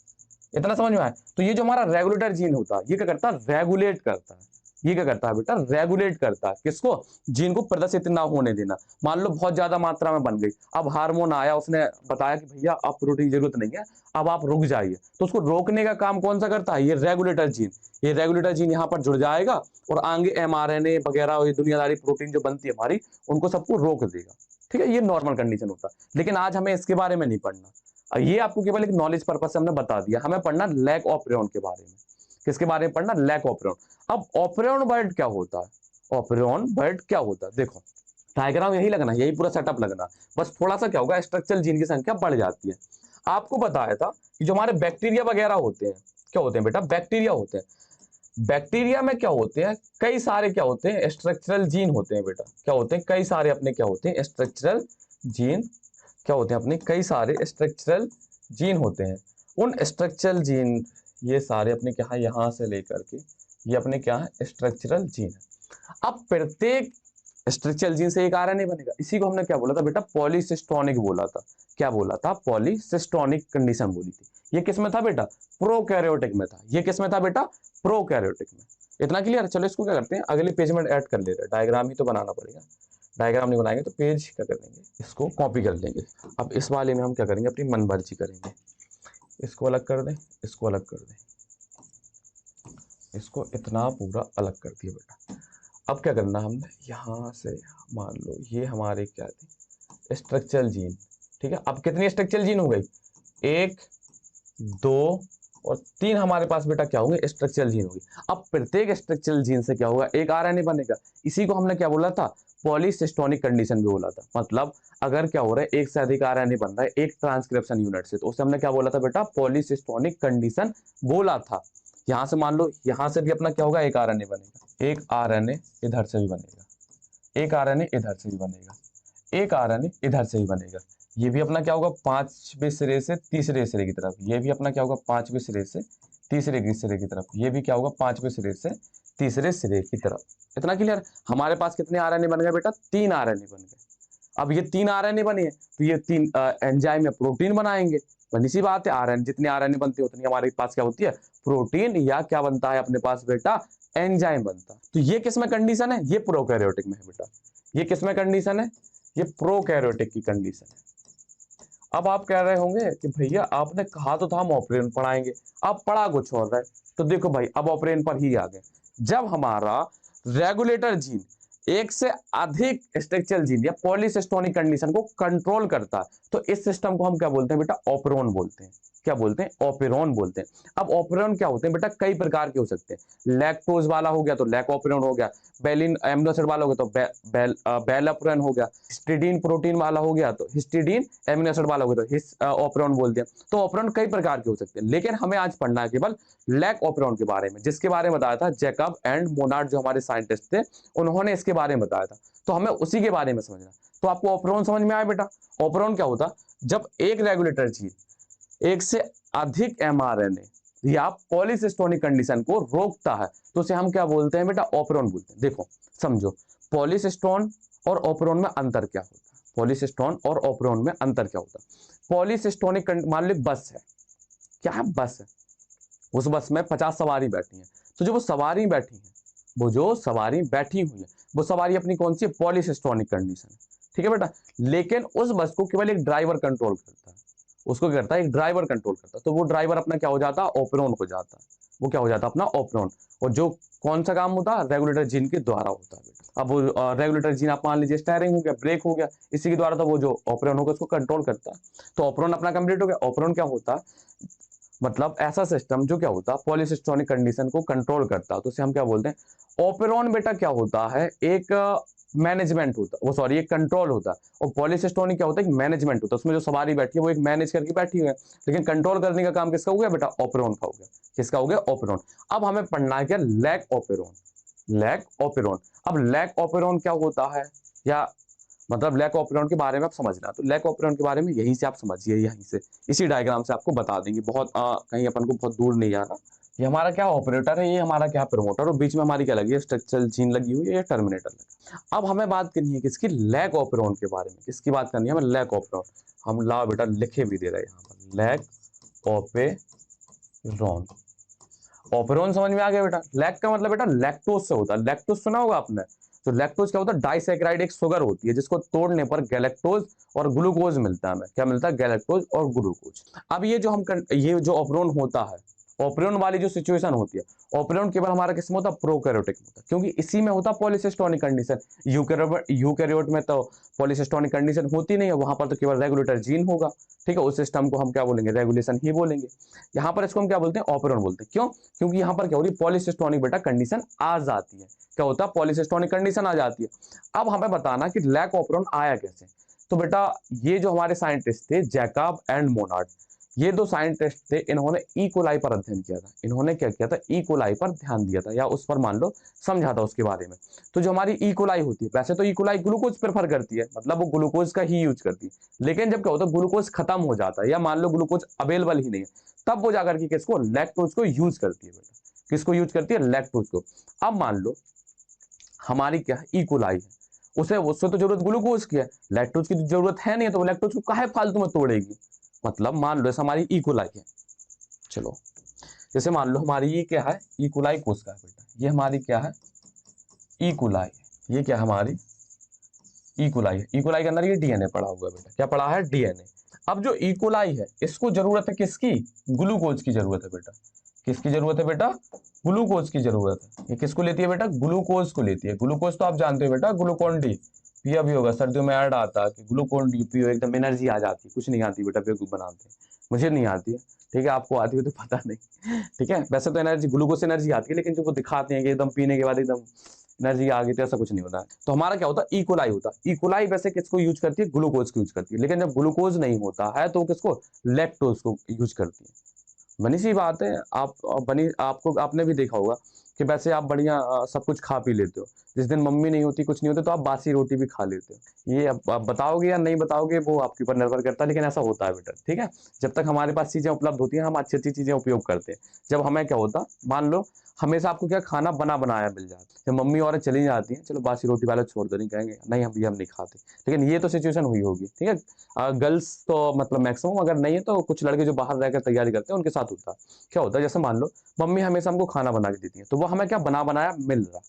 इतना समझ में आया। तो ये जो हमारा रेगुलेटर जीन होता है ये क्या करता है, रेगुलेट करता है। ये क्या करता है बेटा, रेगुलेट करता है, किसको, जीन को प्रदर्शित ना होने देना। मान लो बहुत ज्यादा मात्रा में बन गई, अब हार्मोन आया, उसने बताया कि भैया अब प्रोटीन की जरूरत नहीं है, अब आप रुक जाइए, तो उसको रोकने का काम कौन सा करता है, ये रेगुलेटर जीन। ये रेगुलेटर जीन यहाँ पर जुड़ जाएगा और आगे एमआरएनए वगैरह ये दुनियादारी प्रोटीन जो बनती है हमारी, उनको सबको रोक देगा। ठीक है, ये नॉर्मल कंडीशन होता है। लेकिन आज हमें इसके बारे में नहीं पढ़ना, ये आपको केवल एक नॉलेज पर्पज से हमने बता दिया, हमें पढ़ना लैक ऑपरेन के बारे में। किसके बारे में पढ़ना? Lac operon. अब ऑपरेन वर्ड क्या होता है? ऑपरेन वर्ड क्या होता है? देखो डायग्राम यही लगना, यही पूरा सेटअप लगना, बस थोड़ा सा क्या होगा, स्ट्रक्चरल जीन की संख्या बढ़ जाती है। आपको बताया था कि जो हमारे बैक्टीरिया वगैरह होते हैं, क्या होते हैं बेटा? बैक्टीरिया होते हैं। बैक्टीरिया में क्या होते हैं? कई सारे क्या होते हैं? स्ट्रक्चरल जीन होते हैं बेटा। क्या होते हैं? कई सारे अपने क्या होते हैं? Structural gene. क्या होते हैं अपने? कई सारे स्ट्रक्चरल जीन होते हैं। उन स्ट्रक्चरल जीन, ये सारे अपने क्या है, यहां से लेकर के ये अपने क्या है? स्ट्रक्चरल जीन है। अब प्रत्येक स्ट्रक्चरल जीन से एक आरएनए बनेगा। इसी को हमने क्या बोला था बेटा? पॉलीसिस्टोनिक बोला था। क्या बोला था? पॉलीसिस्टोनिक कंडीशन बोली थी। ये किस में था बेटा? प्रोकैरियोटिक में था। ये किस में था बेटा? प्रोकैरियोटिक में। इतना क्लियर? चलो इसको क्या करते हैं, अगले पेज में ऐड कर ले रहे हैं। डायग्राम ही तो बनाना पड़ेगा, डायग्राम नहीं बनाएंगे तो पेज क्या करेंगे, इसको कॉपी कर लेंगे। अब इस वाले में हम क्या करेंगे, अपनी मनमर्जी करेंगे। इसको अलग कर दें, इसको अलग कर दें, इसको इतना पूरा अलग कर दिया बेटा। अब क्या करना हमने, यहां से मान लो ये हमारे क्या थे? Structural gene. ठीक है, अब कितनी स्ट्रक्चरल जीन हो गई? 1, 2 और 3 हमारे पास बेटा क्या होंगे? स्ट्रक्चरल जीन होगी। अब प्रत्येक स्ट्रक्चरल जीन से क्या होगा? एक आरएनए बनेगा। इसी को हमने क्या बोला था? पॉलीसिस्टोनिक कंडीशन भी बोला था। मतलब अगर क्या हो रहा है, एक से अधिक आरएनए बन रहा है एक ट्रांसक्रिप्शन यूनिट से, तो उसे हमने क्या बोला था बेटा? पॉलीसिस्टोनिक कंडीशन बोला था। यहां से मान लो, यहां से भी अपना क्या होगा? एक आरएनए बनेगा, एक आरएनए इधर से भी बनेगा, एक आरएनए इधर से भी बनेगा, एक आरएनए इधर से भी बनेगा। ये भी अपना क्या होगा? 5वें सिरे से तीसरे सिरे की तरफ। ये भी अपना क्या होगा? 5वें सिरे से तीसरे की सिरे की तरफ। ये भी क्या होगा? 5वें सिरे से तीसरे सिरे की तरफ। इतना क्लियर? हमारे पास कितने आरएनए बन गए बेटा? 3 आरएनए बन गए। अब ये 3 आरएनए बने हैं, तो ये 3 एंजाइम में प्रोटीन बनाएंगे। बनी सी बात है, आरएनए जितने आरएनए बनते हैं उतनी हमारे पास क्या होती है? प्रोटीन, या क्या बनता है अपने पास बेटा? एंजाइम बनता है। तो ये किसमें कंडीशन है? ये प्रोकैरियोटिक में है बेटा। ये किसमें कंडीशन है? ये प्रोकैरियोटिक की कंडीशन है। अब आप कह रहे होंगे कि भैया आपने कहा तो था हम ऑपरेन पढ़ाएंगे, अब पढ़ा कुछ और रहा है। तो देखो भाई, अब ऑपरेन पर ही आ गए। जब हमारा रेगुलेटर जीन एक से अधिक स्ट्रक्चरल जीन या पॉलीसिस्टोनिक कंडीशन को कंट्रोल करता है, तो इस सिस्टम को हम क्या बोलते हैं बेटा? ऑपरेन बोलते हैं। क्या बोलते हैं? ऑपरेन बोलते हैं। अब ऑपरेन क्या होते हैं बेटा? कई प्रकार के हो सकते हैं। लैक्टोज वाला हो गया तो लैक ऑपरेन हो गया, बेलिन एमिनो एसिड वाला हो गया तो बेल ऑपरेन हो गया, हिस्टिडीन प्रोटीन वाला हो गया तो हिस्टिडीन एमिनो एसिड वाला हो गया तो हिस ऑपरेन बोलते हैं। तो ऑपरेन कई प्रकार के हो सकते हैं, लेकिन हमें आज पढ़ना है केवल लैक ऑपरेन के बारे में, जिसके बारे में बताया था जैकब एंड मोनार्ड, जो हमारे साइंटिस्ट थे, उन्होंने इसके बारे में बताया था। तो हमें उसी के बारे में समझना। तो आपको ऑपरेन समझ में आया बेटा? ऑपरेन क्या होता? जब एक रेगुलेटर जीन एक से अधिक एमआरएनए या पॉलीसिस्टोनिक कंडीशन को रोकता है, तो उसे हम क्या बोलते हैं बेटा? ऑपरेन बोलते हैं। देखो समझो, पॉलीसिस्टोन और ऑपरेन में अंतर क्या होता है? पॉलीसिस्टोन और ऑपरेन में अंतर क्या होता है? पॉलीसिस्टोनिक मान लो बस है, क्या है? बस है। उस बस में 50 सवारी बैठी है, तो जो वो सवारी बैठी है, वो जो सवारी बैठी हुई है, वो सवारी अपनी कौन सी? पॉलीसिस्टोनिक कंडीशन है। ठीक है बेटा? लेकिन उस बस को केवल एक ड्राइवर कंट्रोल करता है। उसको क्या करता है? एक ड्राइवर कंट्रोल करता है। तो वो ड्राइवर अपना क्या हो जाता है? ऑपरेन हो जाता है। वो क्या हो जाता है? अपना ऑपरेन। और जो कौन सा काम होता है? रेगुलेटर जीन के द्वारा होता है बेटा। अब वो रेगुलेटर जीन आप मान लीजिए स्टीयरिंग हो गया, ब्रेक हो गया, इसी के द्वारा तो वो जो ऑपरेन होगा उसको कंट्रोल करता है। तो ऑपरेन अपना कंप्लीट हो गया। ऑपरेन क्या होता है? मतलब ऐसा सिस्टम जो क्या होता है? पॉलीसिस्टोनिक कंडीशन को कंट्रोल करता है, तो उसे हम क्या बोलते हैं? ऑपरेन बेटा क्या होता है? एक मैनेजमेंट होता है, वो सॉरी एक कंट्रोल होता है। और पॉलीसिस्टोनिक क्या होता है? एक मैनेजमेंट होता है। उसमें जो सवारी बैठी है वो एक मैनेज करके बैठी हुई है, लेकिन कंट्रोल करने का काम किसका हो गया बेटा? ऑपरेन का हो गया। किसका हो गया? ऑपरेन। अब हमें पढ़ना है क्या? Lac operon. Lac operon. अब लैक ऑपरेन क्या होता है, या मतलब लैक ऑपरेन के बारे में आप समझना। तो लैक ऑपरेन के बारे में यहीं से आप समझिए, यहीं से इसी डायग्राम से आपको बता देंगे। बहुत कहीं अपन को बहुत दूर नहीं जाना। ये हमारा क्या ऑपरेटर है, ये हमारा क्या प्रमोटर, और बीच में हमारी क्या लगी है? स्ट्रक्चरल जीन लगी हुई है, ये टर्मिनेटर लगा। अब हमें बात करनी है किसकी? लैक ऑपरेन के बारे में। किसकी बात करनी है हमें? Lac operon. हम लाओ बेटा लिखे भी दे रहे हैं यहाँ पर, लैक ऑपरेन। ऑपरेन समझ में आ गया बेटा? लैक का मतलब बेटा लैक्टोज से होता है। लैक्टोज सुना होगा आपने? तो लैक्टोज क्या होता है? डाइसैकेराइड एक शुगर होती है, जिसको तोड़ने पर गैलेक्टोज और ग्लूकोज मिलता है हमें। क्या मिलता है? गैलेक्टोज और ग्लूकोज। अब ये जो ये जो ऑपरेन होता है, ओपरियन वाली जो सिचुएशन होती है, ओपरियन केवल हमारा किसमें होता है, प्रोकैरियोटिक में होता है, क्योंकि इसी में होता है पॉलीसिस्टोनिक कंडीशन। यूकैरियोट में तो पॉलीसिस्टोनिक कंडीशन होती नहीं है, वहां पर तो केवल रेगुलेटर जीन होगा। ठीक है, उस सिस्टम को हम क्या बोलेंगे, रेगुलेशन ही बोलेंगे। यहाँ पर इसको हम क्या बोलते हैं, ओपरियन बोलते हैं। क्यों? क्योंकि यहाँ पर क्या हो रही है, पॉलीसिस्टोनिक बेटा कंडीशन आ जाती है। क्या होता है, पॉलीसिस्टोनिक कंडीशन आ जाती है। अब हमें बताना कि लैक ओपरियन आया कैसे। तो बेटा ये जो हमारे साइंटिस्ट थे, जैकब एंड मोनार्ड, ये दो साइंटिस्ट थे, इन्होंने ई कोलाई पर अध्ययन किया था। इन्होंने क्या किया था, ई कोलाई पर ध्यान दिया था, या उस पर मान लो समझा था उसके बारे में। तो जो हमारी ई कोलाई होती है, वैसे तो ई कोलाई ग्लूकोज प्रेफर करती है, मतलब वो ग्लूकोज का ही यूज करती है। लेकिन जब क्या होता है, ग्लूकोज खत्म हो जाता है, या मान लो ग्लूकोज अवेलेबल ही नहीं है, तब वो जाकर के किसको, लैक्टोज को यूज करती है बेटा। किसको यूज करती है, लैक्टोज को। अब मान लो हमारी क्या है, ई कोलाई है, उसे उससे तो जरूरत ग्लूकोज की है, लैक्टोज की तो जरूरत है नहीं है, तो वो लैक्टोज को काहे फालतू में तोड़ेगी। मतलब मान लो जैसे हमारी ई कोलाई है, चलो जैसे मान लो हमारी ये क्या है, ई कोलाई कोशिका है बेटा, ये हमारी क्या है, ई कोलाई है। ये क्या है, हमारी ई कोलाई है। ई कोलाई के अंदर ये डीएनए पड़ा हुआ है बेटा, क्या पड़ा है, डीएनए। अब जो ई कोलाई है, इसको जरूरत है किसकी, ग्लूकोज की जरूरत है बेटा। किसकी जरूरत है बेटा, ग्लूकोज की जरूरत है। ये किसको लेती है बेटा, ग्लूकोज को लेती है। ग्लूकोज तो आप जानते हो बेटा, ग्लूकोन डी पिया भी होगा, सर्दियों में ऐड आता है कि ग्लूकोन डी पियो, एकदम एनर्जी आ जाती है। कुछ नहीं आती बेटा, बेवकूफ बनाते हैं, मुझे नहीं आती है। ठीक है, आपको आती हो तो पता नहीं। ठीक है, वैसे तो एनर्जी, ग्लूकोज से एनर्जी आती है, लेकिन जो वो दिखाते हैं कि एकदम पीने के बाद एकदम एनर्जी आ गई, तो ऐसा कुछ नहीं होता। तो हमारा क्या होता है, ई कोलाई होता है। ई कोलाई वैसे किसको यूज करती है, ग्लूकोज को यूज करती है। लेकिन जब ग्लूकोज नहीं होता है तो किसको, लैक्टोज को यूज करती है। बनी सी बात है। आप बनी आपको आपने भी देखा होगा कि वैसे आप बढ़िया सब कुछ खा पी लेते हो, जिस दिन मम्मी नहीं होती, कुछ नहीं होता, तो आप बासी रोटी भी खा लेते हो। ये अब आप बताओगे या नहीं बताओगे, वो आपके ऊपर निर्भर करता है, लेकिन ऐसा होता है बेटा। ठीक है, जब तक हमारे पास चीजें उपलब्ध होती हैं, हम अच्छी अच्छी चीजें उपयोग करते हैं। जब हमें क्या होता, मान लो हमेशा आपको क्या खाना बना बनाया मिल जाता है, जब मम्मी और चली जाती हैं, चलो बासी रोटी वाले छोड़ दो, नहीं कहेंगे नहीं हम नहीं खाते। लेकिन ये तो सिचुएशन हुई होगी। ठीक है, गर्ल्स तो मतलब मैक्सिमम, अगर नहीं है तो कुछ लड़के जो बाहर रहकर तैयारी करते हैं, उनके साथ होता है। क्या होता है, जैसे मान लो मम्मी हमेशा हमको खाना बना के देती है, तो वो हमें क्या बना बनाया मिल रहा।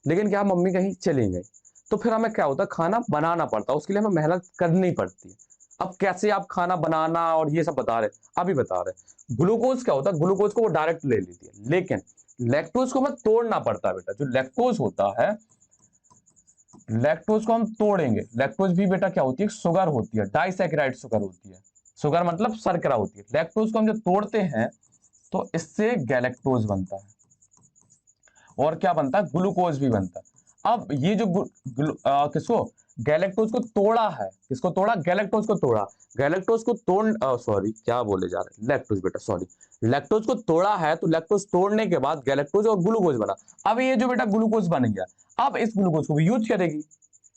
लेकिन क्या मम्मी कहीं चली गई, तो फिर हमें क्या होता है, खाना बनाना पड़ता है, उसके लिए हमें मेहनत करनी पड़ती है। अब कैसे आप खाना बनाना और ये सब बता रहे, अभी बता रहे। ग्लूकोज क्या होता है, ग्लूकोज को वो डायरेक्ट ले लेती है, लेकिन लैक्टोज को हमें तोड़ना पड़ता है बेटा। जो लैक्टोज होता है, लैक्टोज को हम तोड़ेंगे। लैक्टोज भी बेटा क्या होती है, शुगर होती है, डाइसैकेराइड शुगर होती है। शुगर मतलब शर्करा होती है। लैक्टोज को हम जब तोड़ते हैं तो इससे गैलेक्टोज बनता है, और क्या बनता है, ग्लूकोज भी बनता है। अब ये जो किसको, गैलेक्टोज को तोड़ा है, किसको तोड़ा, गैलेक्टोज को तोड़ा। गैलेक्टोज को तोड़ सॉरी क्या बोले जा रहे, लैक्टोज बेटा, सॉरी, लैक्टोज को तोड़ा है, तो लैक्टोज तोड़ने के बाद गैलेक्टोज और ग्लूकोज बना। अब ये जो बेटा ग्लूकोज बन गया, अब इस ग्लूकोज को भी यूज करेगी।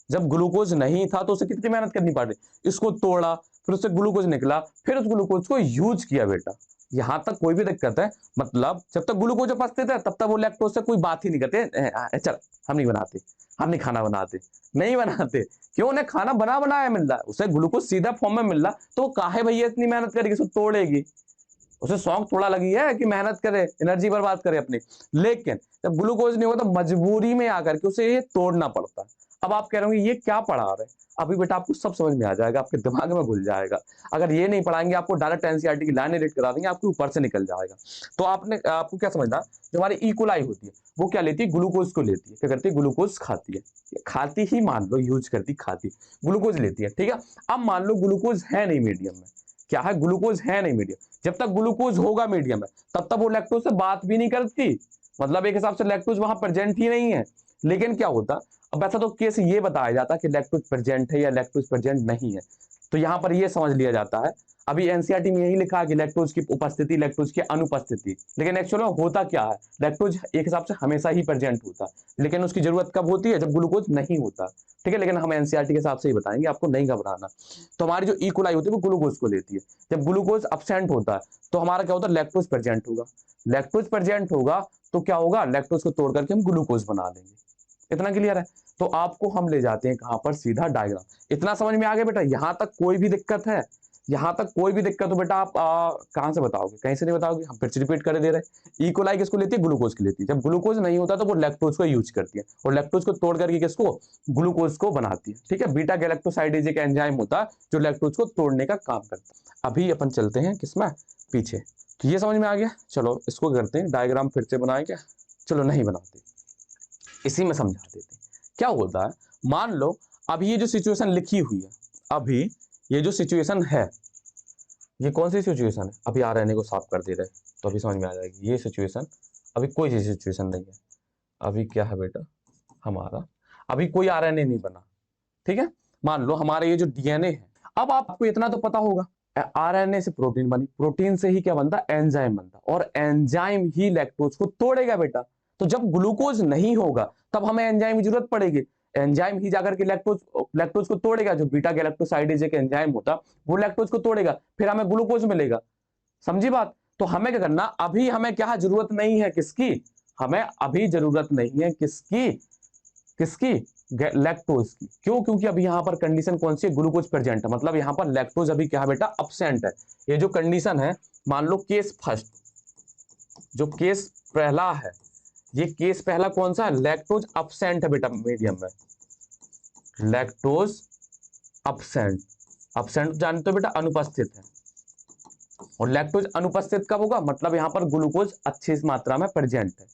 जब ग्लूकोज नहीं था तो उसे कितनी मेहनत करनी पड़ी, इसको तोड़ा, फिर उससे ग्लूकोज निकला, फिर उस ग्लूकोज को यूज किया बेटा। यहां तक कोई भी दिक्कत है, मतलब जब तक ग्लूकोज उपस्थित है तब तक वो लैक्टोज से कोई बात ही नहीं करते। चल हम नहीं बनाते, हम नहीं खाना बनाते, नहीं बनाते। क्यों, उन्हें खाना बना बनाया मिल रहा है, उसे ग्लूकोज सीधा फॉर्म में मिल रहा, तो वो काहे भैया इतनी मेहनत करेगी, उसको तोड़ेगी। उसे शौक थोड़ा लगी है कि मेहनत करे, एनर्जी बर्बाद करे अपनी। लेकिन जब ग्लूकोज नहीं होगा तो मजबूरी में आकर के उसे ये तोड़ना पड़ता है। अब आप कह रहे होंगे ये क्या पढ़ा रहे, अभी बेटा आपको सब समझ में आ जाएगा, आपके दिमाग में घुल जाएगा। अगर ये नहीं पढ़ाएंगे, आपको डायरेक्ट एनसीईआरटी की लाइन रीड करा देंगे, आपके ऊपर से निकल जाएगा। तो आपको क्या समझना, जो हमारी ई कोलाई होती है, वो क्या लेती है, ग्लूकोज को लेती है। क्या करती है, ग्लूकोज खाती है, खाती ही मान लो, यूज करती, खाती, ग्लूकोज लेती है। ठीक है, अब मान लो ग्लूकोज है नहीं मीडियम में, क्या है, ग्लूकोज है नहीं मीडियम। जब तक ग्लूकोज होगा मीडियम में, तब तक वो लैक्टोज से बात भी नहीं करती, मतलब एक हिसाब से लैक्टोज वहां प्रेजेंट ही नहीं है। लेकिन क्या होता, अब ऐसा तो केस ये बताया जाता कि लैक्टोज प्रेजेंट है या लैक्टोज प्रेजेंट नहीं है, तो यहां पर ये समझ लिया जाता है। अभी एनसीईआरटी में यही लिखा है कि लैक्टोज की उपस्थिति, लैक्टोज की अनुपस्थिति। लेकिन एक्चुअली होता क्या है, लैक्टोज एक हिसाब से हमेशा ही प्रेजेंट होता है, लेकिन उसकी जरूरत कब होती है, जब ग्लूकोज नहीं होता। ठीक है, लेकिन हम एनसीईआरटी के हिसाब से ही बताएंगे, आपको नहीं घबराना। तो हमारी जो ई कोलाई होती है वो ग्लूकोज को लेती है। जब ग्लूकोज अब्सेंट होता है तो हमारा क्या होता है, लैक्टोज प्रेजेंट होगा। लैक्टोज प्रेजेंट होगा तो क्या होगा, लैक्टोज को तोड़ करके हम ग्लूकोज बना लेंगे। इतना क्लियर है। तो आपको हम ले जाते हैं कहां पर, सीधा डायग्राम। इतना समझ में आ गया बेटा, यहां तक कोई भी दिक्कत है, यहाँ तक कोई भी दिक्कत हो बेटा आप कहाँ से बताओगे, कहीं से नहीं बताओगे, हम फिर से रिपीट कर दे रहे हैं। इकोलाई किसको लेती है, ग्लूकोज की लेती है। जब ग्लूकोज नहीं होता तो वो लैक्टोज को यूज करती है और लैक्टोज को तोड़ करके किसको, ग्लूकोज को बनाती है। ठीक है, बीटा गैलेक्टोसाइडेज एक एंजाइम होता है जो लैक्टोज को तोड़ने का काम करता है। अभी अपन चलते हैं किसमें, पीछे। तो ये समझ में आ गया। चलो इसको करते हैं डायग्राम फिर से बनाए क्या, चलो नहीं बनाते, इसी में समझा देते हैं। क्या होता है, मान लो अभी ये जो सिचुएशन लिखी हुई है, अभी ये जो सिचुएशन है, ये कौन सी सिचुएशन है, अभी आरएनए को साफ कर दे रहे हैं तो अभी समझ में आ जाएगी। ये सिचुएशन अभी कोई सी सिचुएशन नहीं है, अभी क्या है बेटा हमारा, अभी कोई आरएनए नहीं बना। ठीक है, मान लो हमारा ये जो डीएनए है, अब आपको इतना तो पता होगा आरएनए से प्रोटीन बनी, प्रोटीन से ही क्या बनता, एंजाइम बनता, और एंजाइम ही लैक्टोज को तोड़ेगा बेटा। तो जब ग्लूकोज नहीं होगा तब हमें एंजाइम की जरूरत पड़ेगी, एंजाइम ही जाकर के लैक्टोज को तोड़ेगा। जो बीटा गैलेक्टोसाइडेज एक एंजाइम होता वो लैक्टोज को तोड़ेगा, फिर हमें ग्लूकोज मिलेगा। समझी बात। तो हमें क्या करना, अभी हमें क्या जरूरत नहीं है किसकी, हमें अभी जरूरत नहीं है किसकी, किसकी, लैक्टोज की। क्यों, क्योंकि अभी यहां पर कंडीशन कौन सी है, ग्लूकोज प्रेजेंट है, मतलब यहां पर लैक्टोज अभी क्या है बेटा, अब्सेंट है। ये जो कंडीशन है, मान लो केस फर्स्ट, जो केस पहला है, ये केस पहला कौन सा है, लैक्टोज अब्सेंट है बेटा मीडियम में, लैक्टोज अब्सेंट। अब्सेंट जानते हो बेटा, अनुपस्थित है। और लैक्टोज अनुपस्थित कब होगा, मतलब यहां पर ग्लूकोज अच्छी मात्रा में प्रेजेंट है,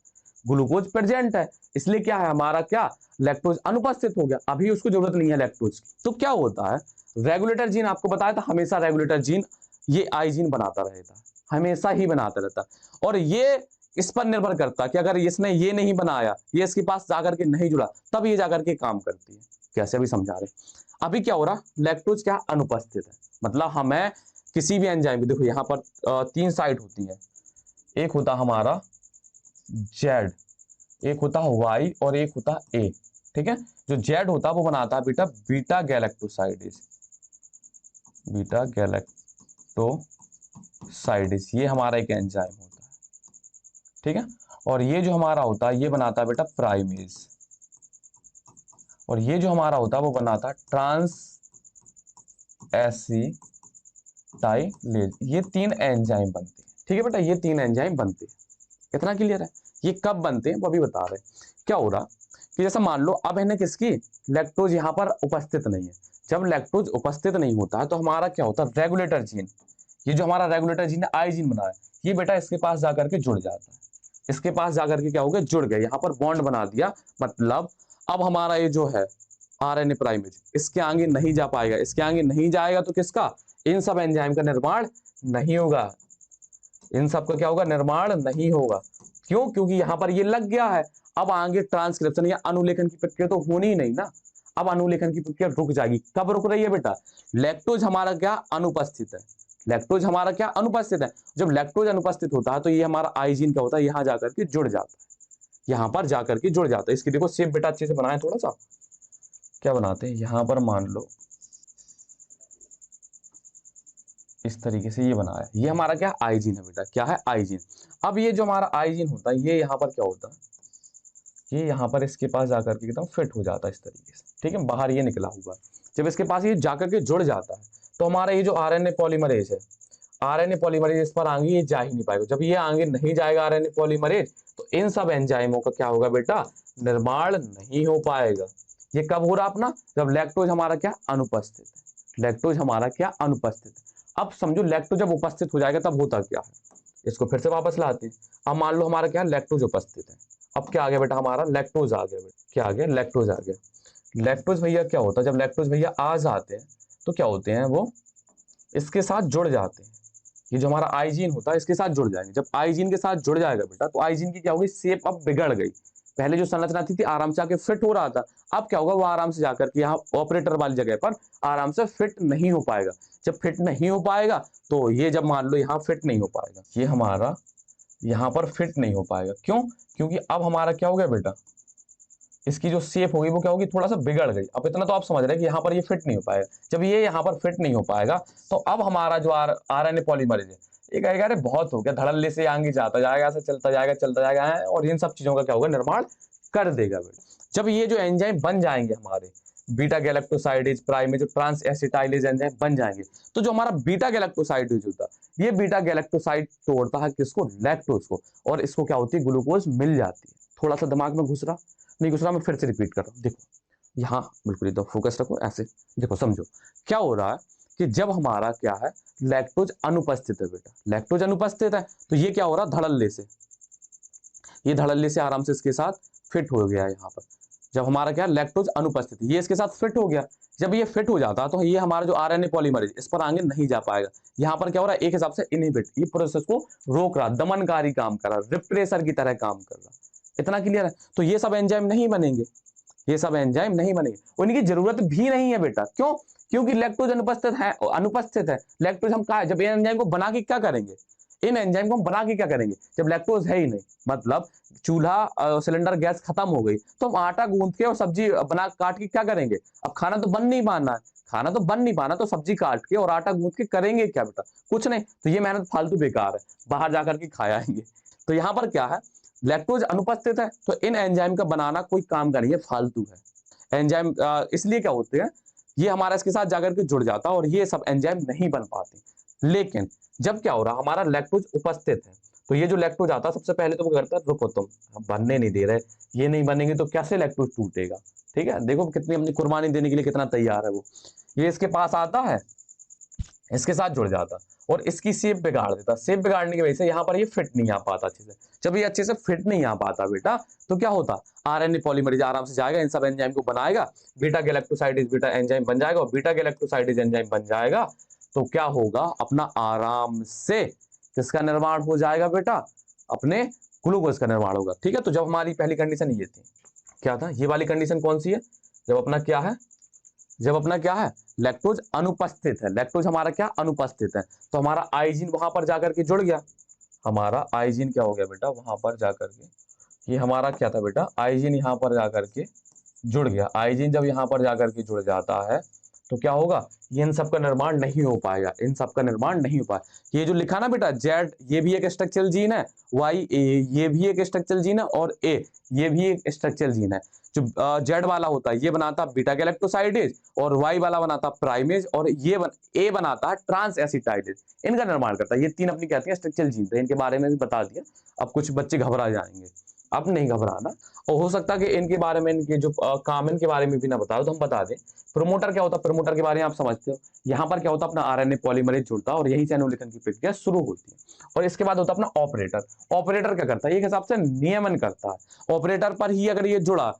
ग्लूकोज प्रेजेंट है, इसलिए क्या है हमारा, क्या लैक्टोज अनुपस्थित हो गया, अभी उसको जरूरत नहीं है लैक्टोज की। तो क्या होता है, रेगुलेटर जीन आपको बताया था, हमेशा रेगुलेटर जीन ये आई जीन बनाता रहता है, हमेशा ही बनाता रहता है। और ये इस पर निर्भर करता है कि अगर इसने ये नहीं बनाया, ये इसके पास जाकर के नहीं जुड़ा, तब ये जाकर के काम करती है। कैसे अभी समझा रहे। अभी क्या हो रहा, लैक्टोज क्या अनुपस्थित है, मतलब हमें किसी भी एंजाइम, देखो यहाँ पर 3 साइड होती है, एक होता हमारा जेड, एक होता है वाई और एक होता है ए। ठीक है, जो जेड होता है वो बनाता है बेटा बीटा गैलेक्टोसाइडेज, बीटा गैलेक्टोसाइडेज ये हमारा एक एंजाइम होता है। ठीक है, और ये जो हमारा होता है ये बनाता है बेटा प्राइमेज, और ये जो हमारा होता है वो बनाता है ट्रांस एसिटाइलेज। ये 3 एंजाइम बनते हैं। ठीक है बेटा, ये 3 एंजाइम बनते हैं। इतना क्लियर है। ये कब बनते हैं वो अभी बता रहे हैं। क्या हो रहा कि जैसा मान लो अब है किसकी, लैक्टोज यहाँ पर उपस्थित नहीं है। जब लैक्टोज उपस्थित नहीं होता है तो हमारा क्या होता है, रेगुलेटर जीन, ये जो हमारा रेगुलेटर जीन है, आई जीन बना है, ये बेटा इसके पास जाकर के जुड़ जाता है। इसके पास जाकर के क्या हो गया, जुड़ गया, यहाँ पर बॉन्ड बना दिया। मतलब अब हमारा ये जो है आरएनए प्राइमेज इसके आगे नहीं जा पाएगा, इसके आगे नहीं जाएगा तो किसका, इन सब एंजाइम का निर्माण नहीं होगा, इन सब का क्या होगा, निर्माण नहीं होगा। क्यों, क्योंकि यहां पर ये लग गया है। अब आगे ट्रांसक्रिप्शन या अनुलेखन की प्रक्रिया तो होनी ही नहीं ना, अब अनुलेखन की प्रक्रिया रुक जाएगी। कब रुक रही है बेटा, लैक्टोज हमारा क्या अनुपस्थित है, लैक्टोज हमारा क्या अनुपस्थित है। जब लैक्टोज अनुपस्थित होता है तो ये हमारा आइजीन क्या होता है, यहां जाकर के जुड़ जाता है, यहां पर जाकर के जुड़ जाता है। इसकी देखो शेप बेटा अच्छे से बनाए, थोड़ा सा क्या बनाते हैं, यहां पर मान लो इस तरीके से ये बनाया, ये हमारा क्या आइजीन है बेटा, क्या है आइजीन। अब ये जो हमारा आइजीन होता है ये यहाँ पर क्या होता है, ये यहाँ पर इसके पास जाकर के एकदम फिट हो जाता है इस तरीके से। ठीक है, बाहर ये निकला हुआ। जब इसके पास ये जाकर के जुड़ जाता है तो हमारा ये जो आरएनए पॉलीमरेज है, आरएनए पॉलीमरेज इस पर आगे ये जा ही नहीं पाएगा। जब ये आगे नहीं जाएगा आरएनए पॉलीमरेज तो इन सब एंजाइमों का क्या होगा बेटा, निर्माण नहीं हो पाएगा। ये कब हो रहा अपना, जब लैक्टोज हमारा क्या अनुपस्थित है, लैक्टोज हमारा क्या अनुपस्थित है। अब समझो लैक्टोज जब उपस्थित हो जाएगा तब होता क्या है, इसको फिर से वापस लाते हैं। अब मान लो हमारा क्या लैक्टोज उपस्थित है, अब क्या आ गया बेटा, हमारा लैक्टोज आ गया बेटा, क्या आ गया, लैक्टोज आ गया। लैक्टोज भैया क्या होता है, जब लैक्टोज भैया आ जाते हैं तो क्या होते हैं, वो इसके साथ जुड़ जाते हैं। ये जो हमारा आइजीन होता है इसके साथ जुड़ जाएंगे। जब आइजीन के साथ जुड़ जाएगा बेटा तो आइजीन की क्या होगी, शेप अब बिगड़ गई। पहले जो संरचना थी आराम से आके फिट हो रहा था, अब क्या होगा, वो आराम से जाकर के यहाँ ऑपरेटर वाली जगह पर आराम से फिट नहीं हो पाएगा। जब फिट नहीं हो पाएगा तो ये जब मान लो यहाँ फिट नहीं हो पाएगा, ये हमारा यहाँ पर फिट नहीं हो पाएगा। क्यों, क्योंकि अब हमारा क्या हो गया बेटा, इसकी जो शेप होगी वो क्या होगी, थोड़ा सा बिगड़ गई। अब इतना तो आप समझ रहे हैं कि यहाँ पर ये फिट नहीं हो पाएगा। जब ये यहाँ पर फिट नहीं हो पाएगा तो अब हमारा जो आरएनए पॉलीमरेज है ये कहेगा अरे बहुत हो गया, धड़ल्ले से आगे जाता जाएगा, ऐसे चलता जाएगा और इन सब चीजों का क्या होगा, निर्माण कर देगा बेटा। जब ये जो एंजाइम बन जाएंगे हमारे, beta galactosidase permease transacetylase enzyme बन जाएंगे। तो जो हमारा बीटा गैलेक्टोसाइडेज होता है, ये बीटा गैलेक्टोसाइड तोड़ता है किसको, लैक्टोज को, और इसको क्या होती है, ग्लूकोज मिल जाती है। थोड़ा सा दिमाग में घुस रहा नहीं घुस रहा, मैं फिर से रिपीट कर रहा हूँ। देखो यहाँ बिल्कुल एकदम फोकस रखो, ऐसे देखो समझो क्या हो रहा है कि जब हमारा क्या है, लैक्टोज अनुपस्थित है बेटा, लैक्टोज अनुपस्थित है तो ये क्या हो रहा है, धड़ल्ले से, ये धड़ल्ले से आराम से इसके साथ फिट हो गया है यहाँ पर। जब हमारा क्या, लैक्टोज अनुपस्थित, ये इसके साथ फिट हो गया। जब ये फिट हो जाता है तो ये हमारा जो आरएनए पॉलीमरेज इस पर आगे नहीं जा पाएगा। यहाँ पर क्या हो रहा है, एक हिसाब से इनहिबिट, ये प्रोसेस को रोक रहा, दमनकारी काम कर रहा, रिप्रेसर की तरह काम कर रहा। इतना क्लियर है? तो ये सब एंजाइम नहीं बनेंगे, ये सब एंजाइम नहीं बनेंगे, उनकी जरूरत भी नहीं है बेटा। क्यों? क्योंकि लैक्टोज अनुपस्थित है लैक्टोज। हम कहा जब एंजाइम को बना के क्या करेंगे, इन एंजाइम को हम बना के क्या करेंगे, जब लैक्टोज है ही नहीं, मतलब चूल्हा सिलेंडर गैस खत्म हो गई, तो हम आटा गूंथ के और सब्जी बना काट के क्या करेंगे, अब खाना तो बन नहीं पाना है, खाना तो बन नहीं पाना, तो सब्जी काट के और आटा गूंथ के करेंगे क्या बेटा, कुछ नहीं। तो ये मेहनत फालतू बेकार है, बाहर जाकर के खाएंगे। तो यहाँ पर क्या है, लैक्टोज अनुपस्थित है तो इन एंजाइम का बनाना कोई काम का नहीं है, फालतू है। एंजाइम इसलिए क्या होते हैं, ये हमारा इसके साथ जाकर के जुड़ जाता है और ये सब एंजाइम नहीं बन पाते। लेकिन जब क्या हो रहा, हमारा लैक्टोज उपस्थित है, तो ये जो लैक्टोज आता है सबसे पहले तो वो करता है, रुको तुम बनने नहीं दे रहे, ये नहीं बनेंगे तो कैसे लैक्टोज टूटेगा। ठीक है, देखो कितनी अपनी कुर्बानी देने के लिए कितना तैयार है वो। ये इसके पास आता है, इसके साथ जुड़ जाता और इसकी शेप बिगाड़ देता। शेप बिगाड़ने की वजह से यहाँ पर ये फिट नहीं आ पाता अच्छे से। जब ये अच्छे से फिट नहीं आ पाता बेटा, तो क्या होता, आरएनए पॉलीमरेज आराम से जाएगा, इन सब एंजाइम को बनाएगा, बीटा गैलेक्टोसाइडेज बीटा एंजाइम बन जाएगा, और बीटा गैलेक्टोसाइडेज एंजाइम बन जाएगा तो क्या होगा, अपना आराम से किसका निर्माण हो जाएगा बेटा, अपने ग्लूकोज का निर्माण होगा। ठीक है, तो जब हमारी पहली कंडीशन ये थी, क्या था, ये वाली कंडीशन कौन सी है, जब अपना क्या है, जब अपना क्या है, लैक्टोज अनुपस्थित है, लैक्टोज हमारा क्या अनुपस्थित है, तो हमारा आइजीन वहां पर जाकर के जुड़ गया, हमारा आइजीन क्या हो गया बेटा, वहां पर जाकर के, ये हमारा क्या था बेटा, आइजीन यहाँ पर जाकर के जुड़ गया। आइजीन जब यहाँ पर जाकर के जुड़ जाता है तो क्या होगा, ये इन सब का निर्माण नहीं हो पाएगा, इन सब का निर्माण नहीं हो पाएगा। ये जो लिखा ना बेटा, जेड ये भी एक स्ट्रक्चरल जीन है, वाई ये भी एक स्ट्रक्चरल जीन है, और ए ये भी एक स्ट्रक्चरल जीन है। जो जेड वाला होता है ये बनाता बीटा गैलेक्टोसाइडेज, और वाई वाला बनाता प्राइमेज, और ये ए बनाता ट्रांस एसिटाइडेज, इनका निर्माण करता है। ये तीन अपनी कहती है स्ट्रक्चरल जीन, इनके बारे में भी बता दिया। अब कुछ बच्चे घबरा जाएंगे, अब नहीं घबराना, और हो सकता है कि इनके बारे में, इनके जो काम इनके बारे में भी ना बताओ तो हम बता दें। प्रोमोटर क्या होता है, प्रोमोटर के बारे में आप समझते हो, यहाँ पर क्या होता है, अपना आरएनए पॉलीमरेज जुड़ता है और यही से अनुलेखन की प्रक्रिया शुरू होती है। और इसके बाद होता है अपना ऑपरेटर। ऑपरेटर क्या करता है, एक हिसाब से नियमन करता है। ऑपरेटर पर ही अगर ये जुड़ा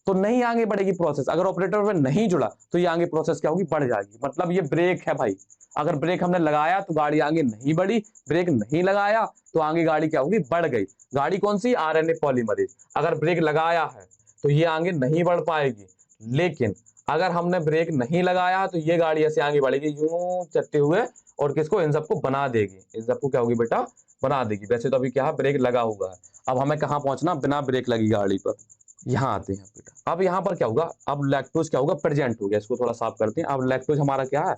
तो नहीं आगे बढ़ेगी प्रोसेस, अगर ऑपरेटर पर नहीं जुड़ा तो ये आगे प्रोसेस क्या होगी, बढ़ जाएगी। मतलब ये ब्रेक है भाई, अगर ब्रेक हमने लगाया तो गाड़ी आगे नहीं बढ़ी, ब्रेक नहीं लगाया तो आगे गाड़ी क्या होगी, बढ़ गई। गाड़ी कौन सी, आरएनए पॉलीमरेज। अगर ब्रेक लगाया है तो ये आगे नहीं बढ़ पाएगी, लेकिन अगर हमने ब्रेक नहीं लगाया तो ये गाड़ी ऐसे आगे बढ़ेगी यूं चलते हुए, और किसको, इन सबको बना देगी, इन सबको क्या होगी बेटा, बना देगी। वैसे तो अभी क्या ब्रेक लगा हुआ है, अब हमें कहाँ पहुंचना, बिना ब्रेक लगी गाड़ी पर, यहाँ आते हैं बेटा। अब यहाँ पर क्या होगा, अब लैक्टोज क्या होगा, प्रेजेंट हो गया। इसको थोड़ा साफ करते हैं। अब लैक्टोज हमारा क्या है,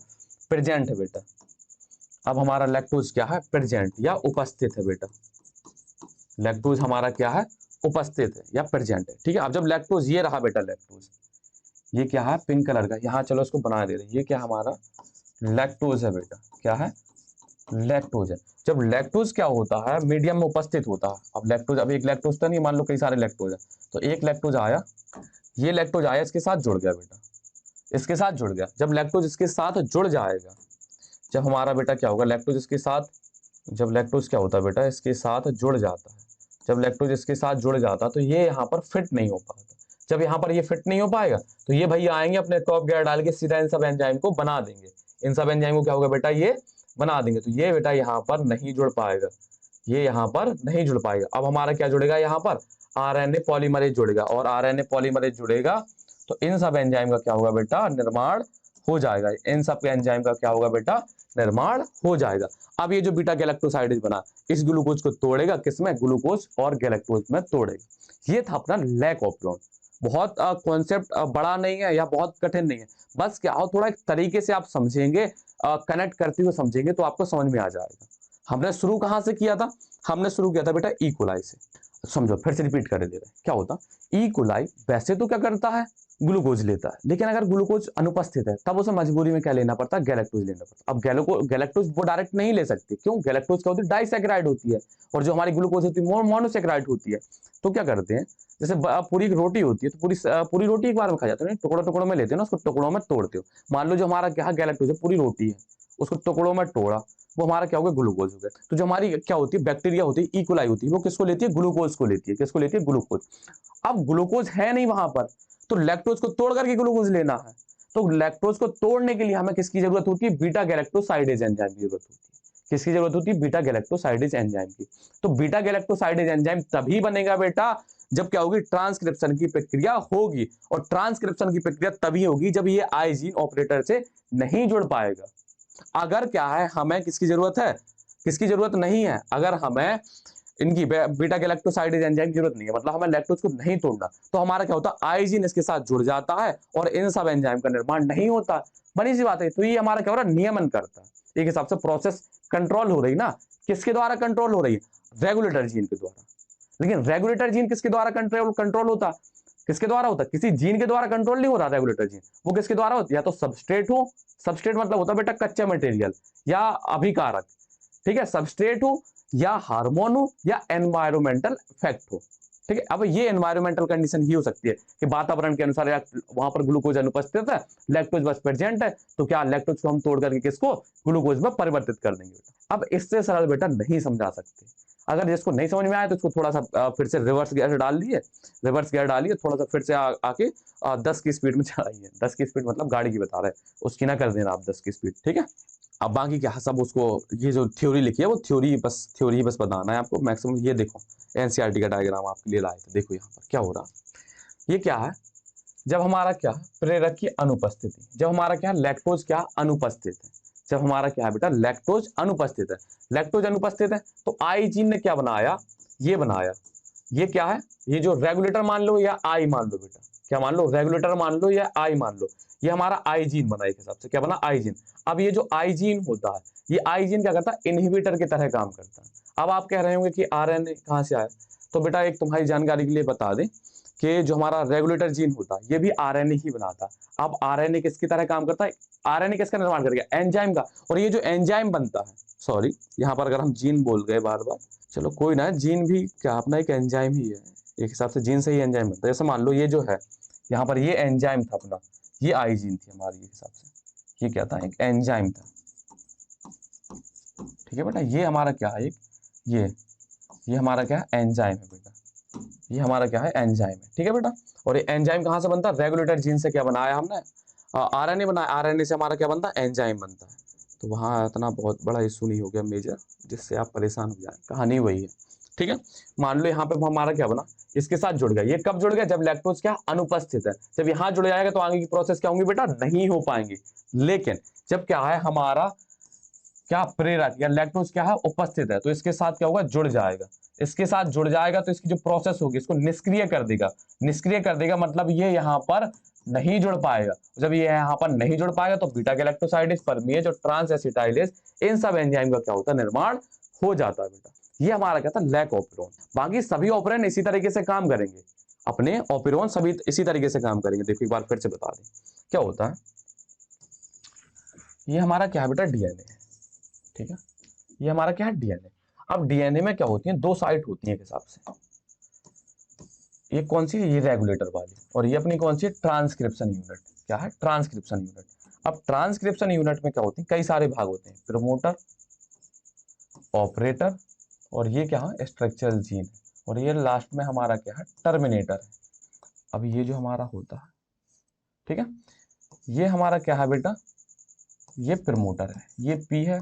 प्रेजेंट है बेटा। अब हमारा लैक्टोज क्या है, प्रेजेंट या उपस्थित है बेटा। लैक्टोज हमारा क्या है, उपस्थित है या प्रेजेंट है। ठीक है, अब जब लैक्टोज ये रहा बेटा, लैक्टोज ये क्या है, पिंक कलर का, यहाँ चलो इसको बना दे रहे, ये क्या हमारा लैक्टोज है बेटा, क्या है, लैक्टोज है। जब लैक्टोज क्या होता है, मीडियम में उपस्थित होता है। अब लैक्टोज, अब एक लैक्टोज तो नहीं, मान लो कई सारे लैक्टोज है, तो एक लैक्टोज आया, ये लैक्टोज आया, इसके साथ जुड़ गया बेटा, इसके साथ जुड़ गया। जब लैक्टोज इसके साथ जुड़ जाएगा, जब हमारा बेटा क्या होगा, लैक्टोज इसके साथ, जब लैक्टोज क्या होता है बेटा, इसके साथ जुड़ जाता है, जब लैक्टोज इसके साथ जुड़ जाता तो ये यहाँ पर फिट नहीं हो पाता। जब यहाँ पर ये फिट नहीं हो पाएगा तो ये भैया आएंगे अपने टॉप गियर डाल के सीधा इन सब एंजाइम को बना देंगे। इन सब एंजाइम को क्या होगा बेटा, ये बना देंगे। तो ये बेटा यहाँ पर नहीं जुड़ पाएगा, ये यहाँ पर नहीं जुड़ पाएगा। अब हमारा क्या जुड़ेगा, यहाँ पर आरएनए पॉलीमरेज जुड़ेगा, और आरएनए पॉलीमरेज जुड़ेगा तो इन सब एंजाइम का क्या होगा बेटा, निर्माण हो जाएगा। इन सब के एंजाइम का क्या होगा बेटा, निर्माण हो जाएगा। अब ये जो बीटा गैलेक्टोसाइडेज बना, इस ग्लूकोज को तोड़ेगा, किसमें, ग्लूकोज और गैलेक्टोज में तोड़ेगा। ये था अपना लैक ऑफ ब्लड। बहुत कॉन्सेप्ट बड़ा नहीं है या बहुत कठिन नहीं है, बस क्या हो, थोड़ा एक तरीके से आप समझेंगे, कनेक्ट करते हुए समझेंगे तो आपको समझ में आ जाएगा। हमने शुरू कहाँ से किया था, हमने शुरू किया था बेटा ई कोलाई से। समझो, फिर से रिपीट कर दे रहे, क्या होता ई कोलाई वैसे तो क्या करता है, ग्लूकोज लेता है। लेकिन अगर ग्लूकोज अनुपस्थित है तब उसे मजबूरी में क्या लेना पड़ता है, गैलेक्टोज लेना पड़ता है। अब गैलेक्टोज वो डायरेक्ट नहीं ले सकती, क्यों, गैलेक्टोज क्या होती है, डाइसैकेराइड होती है, और जो हमारी ग्लूकोज होती है मोनोसैकेराइड होती है। तो क्या करते हैं, जैसे पूरी रोटी होती है तो पूरी रोटी एक बार में खा जाते हैं, टुकड़ों टुकड़ों में लेते हो ना, उसको टुकड़ों में तोड़ते हो। मान लो जो हमारा क्या गैलेक्टोज है, पूरी रोटी है, उसको टुकड़ों में तोड़ा, वो हमारा क्या हो गया, ग्लूकोज हो गया। तो जो हमारी क्या होती है, बैक्टीरिया होती है, इकोलाई होती है, वो किसको लेती है, ग्लूकोज को लेती है। किसको लेती है, ग्लूकोज। अब ग्लूकोज है नहीं वहां पर, तो लैक्टोज को तोड़ करके ग्लूकोज लेना है। तो लैक्टोज को तोड़ने के लिए हमें किसकी जरूरत होती है, बीटा गैलेक्टोसाइडेज एंजाइम की जरूरत होती है। किसकी जरूरत होती है, बीटा गैलेक्टोसाइडेज एंजाइम की। तो बीटा गैलेक्टोसाइडेज एंजाइम तभी बनेगा बेटा जब क्या होगी, ट्रांसक्रिप्शन की प्रक्रिया होगी। और ट्रांसक्रिप्शन की प्रक्रिया तभी होगी जब ये आई जीन ऑपरेटर से नहीं जुड़ पाएगा। अगर क्या है, हमें किसकी जरूरत है, किसकी जरूरत नहीं है, अगर हमें इनकी बीटा गैलेक्टोसाइडेज एंजाइम की जरूरत नहीं है, मतलब हमें लैक्टोज को नहीं तोड़ना, तो हमारा क्या होता है, आइजीन इसके साथ जुड़ जाता है और इन सब एंजाइम का निर्माण नहीं होता। बनी सी बात है। तो ये हमारा क्या हो रहा है, नियमन करता है। एक हिसाब से प्रोसेस कंट्रोल हो रही ना, किसके द्वारा कंट्रोल हो रही है, रेगुलेटर जीन के द्वारा। लेकिन रेगुलेटर जीन किसके द्वारा कंट्रोल होता, किसके द्वारा होता, किसी जीन के द्वारा कंट्रोल नहीं हो रहा रेगुलेटर जीन। वो किसके द्वारा होती है, या तो सबस्ट्रेट हो, सबस्ट्रेट मतलब होता है बेटा कच्चा मटेरियल या अभिकारक, ठीक है, सबस्ट्रेट हो या हार्मोन हो या एनवायरमेंटल इफेक्ट हो। ठीक है, अब ये एनवायरमेंटल कंडीशन ही हो सकती है कि वातावरण के अनुसार वहां पर ग्लूकोज अनुपस्थित है, लैक्टोज बस प्रेजेंट है, तो क्या लैक्टोज को हम तोड़ करके किसको, ग्लूकोज में परिवर्तित कर देंगे बेटा। अब इससे सरल बेटा नहीं समझा सकते। अगर जिसको नहीं समझ में आया तो इसको थोड़ा सा फिर से रिवर्स गियर डाल लिए, रिवर्स गियर डालिए, थोड़ा सा फिर से आके 10 की स्पीड में चलाइए। 10 की स्पीड मतलब गाड़ी की बता रहे हैं, उसकी ना कर देना आप 10 की स्पीड, ठीक है। अब बाकी क्या सब उसको, ये जो थ्योरी लिखी है वो थ्योरी ही बस बताना है आपको मैक्सिमम। ये देखो एनसीईआरटी का डायग्राम आपके लिए लाए थे, देखो यहाँ पर क्या हो रहा है। ये क्या है, जब हमारा क्या है, प्रेरक की अनुपस्थिति, जब हमारा क्या है, लैक्टोज क्या अनुपस्थित है, जब हमारा क्या है बेटा, लैक्टोज अनुपस्थित है, लैक्टोज अनुपस्थित है, तो आई जीन ने क्या बनाया, ये बनाया, ये क्या है, ये जो रेगुलेटर मान लो या आई मान लो बेटा, क्या मान लो, रेगुलेटर मान लो या आई मान लो, ये हमारा आई जीन बना, एक हिसाब से क्या बना, आई जीन। अब ये जो आई जीन होता है, ये आई जीन क्या करता है, इनहिबिटर की तरह काम करता है। अब आप कह रहे होंगे कि आरएनए कहाँ से आया, तो बेटा एक तुम्हारी जानकारी के लिए बता दें कि जो हमारा रेगुलेटर जीन होता है ये भी आरएनए ही बनाता है। अब आरएनए किसकी तरह काम करता है, आरएनए किसका निर्माण करेगा, एंजाइम का। और ये जो एंजाइम बनता है, सॉरी यहाँ पर अगर हम जीन बोल गए बार बार, चलो कोई ना, जीन भी क्या अपना एक एंजाइम ही है, एक हिसाब से जीन से ही एंजाइम बनता है। जैसे मान लो ये जो है यहाँ पर ये एंजाइम था अपना, ये आई जीन थी हमारी, एक हिसाब से ये क्या था, एक एंजाइम था, ठीक है बेटा। ये हमारा क्या है, एक ये हमारा क्या है, एंजाइम है बेटा, ये हमारा क्या है, एंजाइम है, ठीक है बेटा। और ये एंजाइम कहाँ से बनता है, रेगुलेटर जीन से क्या बनाया हमने, आरएनए बनाया, आरएनए से हमारा क्या बनता है, एंजाइम बनता है। तो वहाँ इतना बहुत बड़ा इशू नहीं हो गया मेजर जिससे आप परेशान हो जाए, कहानी वही है, ठीक है। मान लो यहाँ पे हमारा क्या बना, इसके साथ जुड़ गया, ये कब जुड़ गया, जब लैक्टोज क्या अनुपस्थित है। जब यहाँ जुड़ जाएगा तो आगे की प्रोसेस क्या होंगी बेटा, नहीं हो पाएंगी। लेकिन जब क्या है, हमारा क्या प्रेरक या लैक्टोज क्या है, उपस्थित है, तो इसके साथ क्या होगा, जुड़ जाएगा। इसके साथ जुड़ जाएगा तो इसकी जो प्रोसेस होगी इसको निष्क्रिय कर देगा। निष्क्रिय कर देगा मतलब ये यहाँ पर नहीं जुड़ पाएगा। जब ये यहाँ पर नहीं जुड़ पाएगा तो बीटा गैलेक्टोसाइडेज, परमेज और ट्रांस एसिटाइलेज, इन सब एंजाइम का क्या होता है, निर्माण हो जाता है बेटा। ये हमारा क्या था, लैक ऑपरेरॉन। बाकी सभी ऑपरेंड इसी तरीके से काम करेंगे, अपने ऑपरेरॉन सभी इसी तरीके से काम करेंगे। देखो एक बार फिर से बता दें क्या होता है। ये हमारा क्या है बेटा, डीएनए है, ठीक है। ये हमारा क्या है, डीएनए। अब डीएनए में क्या होती है, दो साइट होती है एक हिसाब से। ये कौन सी है, ये रेगुलेटर वाली, और ये अपनी कौन सी है, ट्रांसक्रिप्शन यूनिट। क्या है, ट्रांसक्रिप्शन यूनिट। अब ट्रांसक्रिप्शन यूनिट में क्या होती है, कई सारे भाग होते हैं, प्रमोटर, ऑपरेटर, और ये क्या है, स्ट्रक्चरल जीन, और ये लास्ट में हमारा क्या है, टर्मिनेटर है। अब ये जो हमारा होता है, ठीक है, ये हमारा क्या है बेटा, ये प्रमोटर है, ये पी है,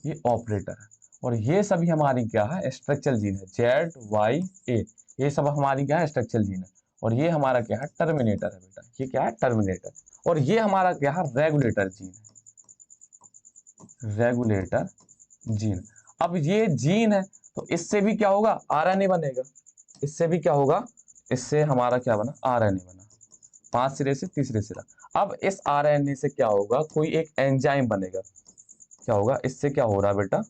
ये ऑपरेटर है, और ये सभी हमारी क्या है, स्ट्रक्चरल जीन है, जेड वाई ए, ये सब हमारी क्या है, स्ट्रक्चरल जीन है। और ये हमारा क्या है, टर्मिनेटर है बेटा, ये क्या है, टर्मिनेटर। और ये हमारा क्या है, रेगुलेटर जीन है, रेगुलेटर जीन। अब ये जीन है तो इससे भी क्या होगा, आरएनए बनेगा। इससे भी क्या होगा, इससे हमारा क्या बना, आरएनए बना, 5 सिरे से तीसरे सिरा। अब इस आरएनए से क्या होगा, कोई एक एंजाइम बनेगा। क्या होगा, इससे क्या हो रहा है बेटा,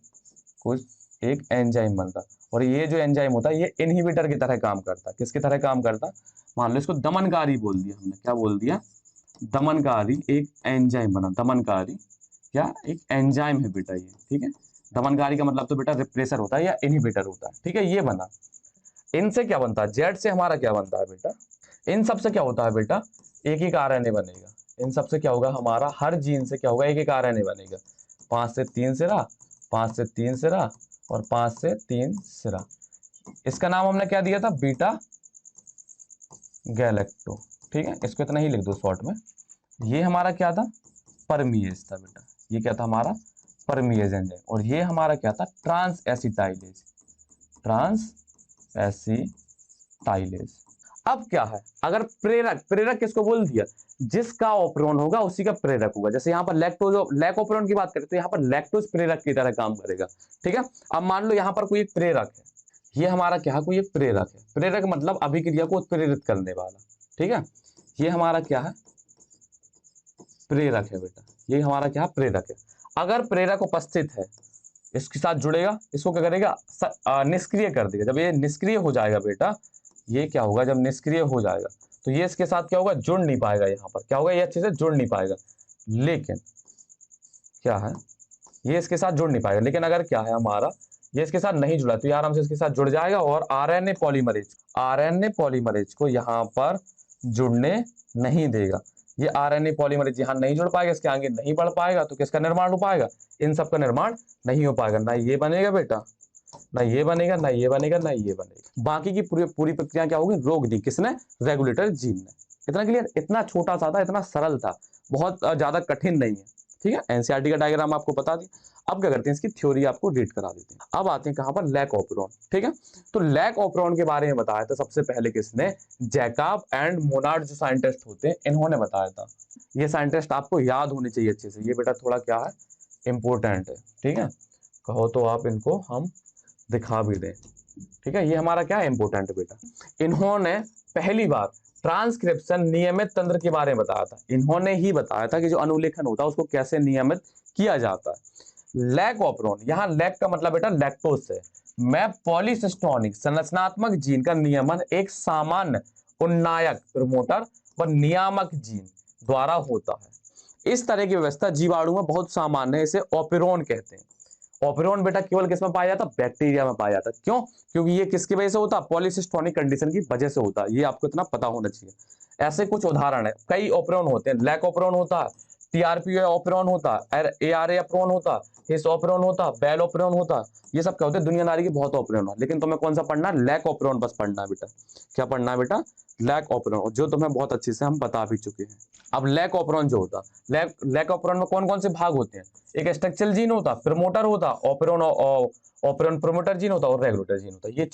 कुछ एक एंजाइम बनता है। और ये जो एंजाइम होता है ये इनहिबिटर की तरह काम करता है। किसकी तरह काम करता है? मान लो इसको दमनकारी बोल दिया हमने, क्या बोल दिया? दमनकारी एक एंजाइम बना, दमनकारी क्या एक एंजाइम है बेटा ये, ठीक है। दमनकारी का मतलब तो बेटा रिप्रेसर होता है या इनहिबिटर होता है, ठीक है। ये बना, इनसे क्या बनता है? जेड से हमारा क्या बनता है बेटा? इन सब से क्या होता है बेटा? एक एक आरएनए बनेगा। इन सब से क्या होगा? हमारा हर जीन से क्या होगा? एक एक आरएनए बनेगा। 5 से 3 सिरा, 5 से 3 सिरा और 5 से 3 सिरा। इसका नाम हमने क्या दिया था? बीटा गैलेक्टो, ठीक है। इसको इतना ही लिख दो शॉर्ट में। ये हमारा क्या था? परमीएज था बेटा। ये क्या था हमारा? Permease enzyme. और ये हमारा क्या था? Transacetylase, transacetylase. अब क्या है? अगर प्रेरक, प्रेरक किसको बोल दिया? जिसका ऑपरेन होगा उसी का प्रेरक होगा। जैसे यहाँ पर लैक्टोज, लैक ऑपरेन की बात करें तो यहाँ पर लैक्टोज प्रेरक की तरह काम करेगा, ठीक है। अब मान लो यहाँ पर कोई एक प्रेरक है, ये हमारा क्या है? कोई एक प्रेरक है। प्रेरक मतलब अभिक्रिया को उत्प्रेरित करने वाला, ठीक है। ये हमारा क्या है? प्रेरक है बेटा। ये हमारा क्या है? प्रेरक है। अगर प्रेरक उपस्थित है, इसके साथ जुड़ेगा, इसको क्या करेगा? निष्क्रिय कर देगा। जब ये निष्क्रिय हो जाएगा बेटा, ये क्या होगा? जब निष्क्रिय हो जाएगा तो ये इसके साथ क्या होगा? जुड़ नहीं पाएगा। यहाँ पर क्या होगा? ये अच्छे से जुड़ नहीं पाएगा। लेकिन क्या है? ये इसके साथ जुड़ नहीं पाएगा। लेकिन अगर क्या है हमारा, ये इसके साथ नहीं जुड़ा तो ये आराम से इसके साथ जुड़ जाएगा और आरएनए पॉलीमरेज, आरएनए पॉलीमरेज को यहाँ पर जुड़ने नहीं देगा। ये आरएनए पॉलीमरेज यहाँ नहीं जुड़ पाएगा, इसके आगे नहीं बढ़ पाएगा, तो किसका निर्माण हो पाएगा? इन सब का निर्माण नहीं हो पाएगा। ना ये बनेगा बेटा, ना ये बनेगा, ना ये बनेगा, ना ये बनेगा। बाकी की पूरी पूरी प्रक्रिया क्या होगी? रोक दी। किसने? रेगुलेटर जीन ने। इतना क्लियर? इतना छोटा सा था, इतना सरल था, बहुत ज्यादा कठिन नहीं है, ठीक है। एनसीईआरटी का डायग्राम आपको बता दिया। अब क्या करते हैं? इसकी थ्योरी आपको रीड करा देते हैं। अब आते हैं कहां पर? लैक ऑपरेन, ठीक है। तो लैक ऑपरेन के बारे में बताया था सबसे पहले किसने? जैकब एंड मोनार्ड जो साइंटिस्ट होते हैं, इन्होंने बताया था। ये साइंटिस्ट आपको याद होने चाहिए अच्छे से। ये बेटा थोड़ा क्या है? इंपॉर्टेंट है, ठीक है। कहो तो आप इनको हम दिखा भी दें, ठीक है। ये हमारा क्या है? इंपॉर्टेंट बेटा। इन्होंने पहली बार ट्रांसक्रिप्शन नियमित तंत्र के बारे में बताया था। इन्होंने ही बताया था कि जो अनुलेखन होता है उसको कैसे नियमित किया जाता है। लैक ऑपरेन, यहाँ लैक का मतलब बेटा लैक्टोज से। मैं पॉलीसिस्टोनिक संरचनात्मक जीन का नियमन एक सामान्य उन्नायक प्रमोटर व नियामक जीन द्वारा होता है। इस तरह की व्यवस्था जीवाणु में बहुत सामान्य है, इसे ऑपरेन कहते हैं। ऑपरेन बेटा केवल किसमें पाया जाता? बैक्टीरिया में पाया जाता। क्यों? क्योंकि ये किसकी वजह से होता? पॉलीसिस्टोनिक कंडीशन की वजह से होता। ये आपको इतना पता होना चाहिए। ऐसे कुछ उदाहरण है, कई ऑपरेन होते हैं। लैक ऑपरेन होता है, टीआरपी ऑपरेन होता है, एआरए ऑपरेन होता, हिस ऑपरेन होता, बेल ऑपरेन होता। ये सब क्या होते हैं? दुनियादारी के बहुत ऑपरेन है, लेकिन तुम्हें कौन सा पढ़ना है? लैक ऑपरेन बस पढ़ना है बेटा। क्या पढ़ना है बेटा? लैक ऑपरेन, जो तुम्हें बहुत अच्छे से हम बता भी चुके हैं। अब लैक ऑपरेन जो होता, लैक ऑपरेन में कौन कौन से भाग होते हैं? एक स्ट्रक्चरल जीन होता, प्रमोटर होता, ऑपरेन ऑपरेन प्रमोटर जीन होता और रेगुलेटर जीन होता। ये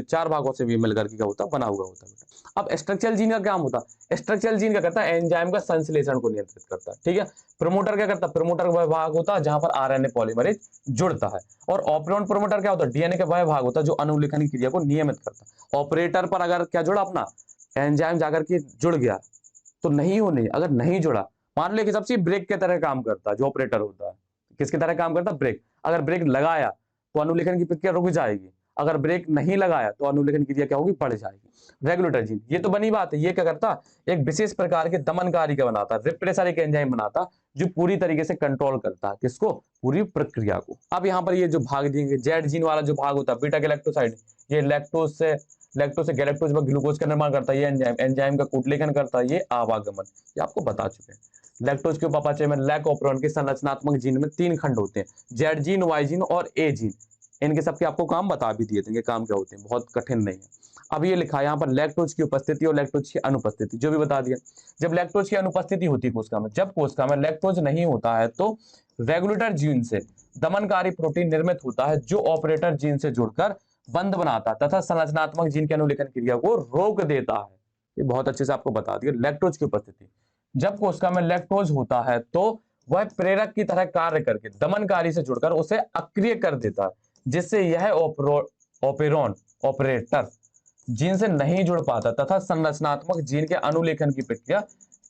चार भागों से भी मिलकर के क्या होता? बना हुआ होता है बेटा। अब स्ट्रक्चरल जीन का क्या होता? स्ट्रक्चरल जीन क्या करता है? एंजाइम का संश्लेषण को नियंत्रित करता है, ठीक है। प्रमोटर क्या करता है? प्रमोटर का वह भाग होता है जहां पर आरएनए पॉलीमरेज जुड़ता है। और ऑपरेन प्रमोटर क्या होता है? डीएनए का वह भाग होता है जो अनुलेखन की क्रिया को नियमित करता है। ऑपरेटर पर अगर क्या जुड़ा? अपना एंजाइम जाकर के जुड़ गया तो नहीं होने, अगर नहीं जुड़ा, मान लो कि सबसे ब्रेक की तरह काम करता है जो ऑपरेटर होता है। किसकी तरह काम करता है? ब्रेक। अगर ब्रेक लगाया तो अनुलेखन की प्रक्रिया रुक जाएगी, अगर ब्रेक नहीं लगाया तो अनुलेखन की क्रिया क्या होगी? बढ़ जाएगी। रेगुलेटर जीन, ये तो बनी बात है। ये क्या करता? एक विशेष प्रकार के दमनकारी का बनाता, रिप्रेसर एक एंजाइम बनाता जो पूरी तरीके से कंट्रोल करता है किसको? पूरी प्रक्रिया को। अब यहाँ पर ये जो भाग देंगे, जेड जीन वाला जो भाग होता है बीटा गैलेक्टोसाइड, ये लैक्टोज से गैलेक्टोज में ग्लूकोज का निर्माण करता है। ये एंजाइम का कूटलेखन करता है। ये आवागमन, ये आपको बता चुके हैं। लैक्टोज के उपापचय में लैक ऑपरेन के संरचनात्मक जीन में 3 खंड होते हैं, जेड जीन, वाई जीन और ए जीन। इनके सबके आपको काम बता भी दिए थे, इनके काम क्या होते हैं, बहुत कठिन नहीं है। अब ये लिखा है यहाँ पर लैक्टोज की उपस्थिति और लैक्टोज की अनुपस्थिति, जो भी बता दिया। जब लैक्टोज की अनुपस्थिति होती है कोशिका में, जब कोशिका में लैक्टोज नहीं होता है तो रेगुलेटर जीन से दमनकारी प्रोटीन निर्मित होता है जो ऑपरेटर जीन से जुड़कर बंध बनाता तथा संरचनात्मक जीन के अनुलेखन क्रिया को रोक देता है। ये बहुत अच्छे से आपको बता दिया। लैक्टोज की उपस्थिति, जब कोशिका में लैक्टोज होता है तो वह प्रेरक की तरह कार्य करके दमनकारी से जुड़कर उसे अक्रिय कर देता है, जिससे यह ऑपरेन ऑपरेटर जीन से नहीं जुड़ पाता तथा संरचनात्मक जीन के अनुलेखन की प्रक्रिया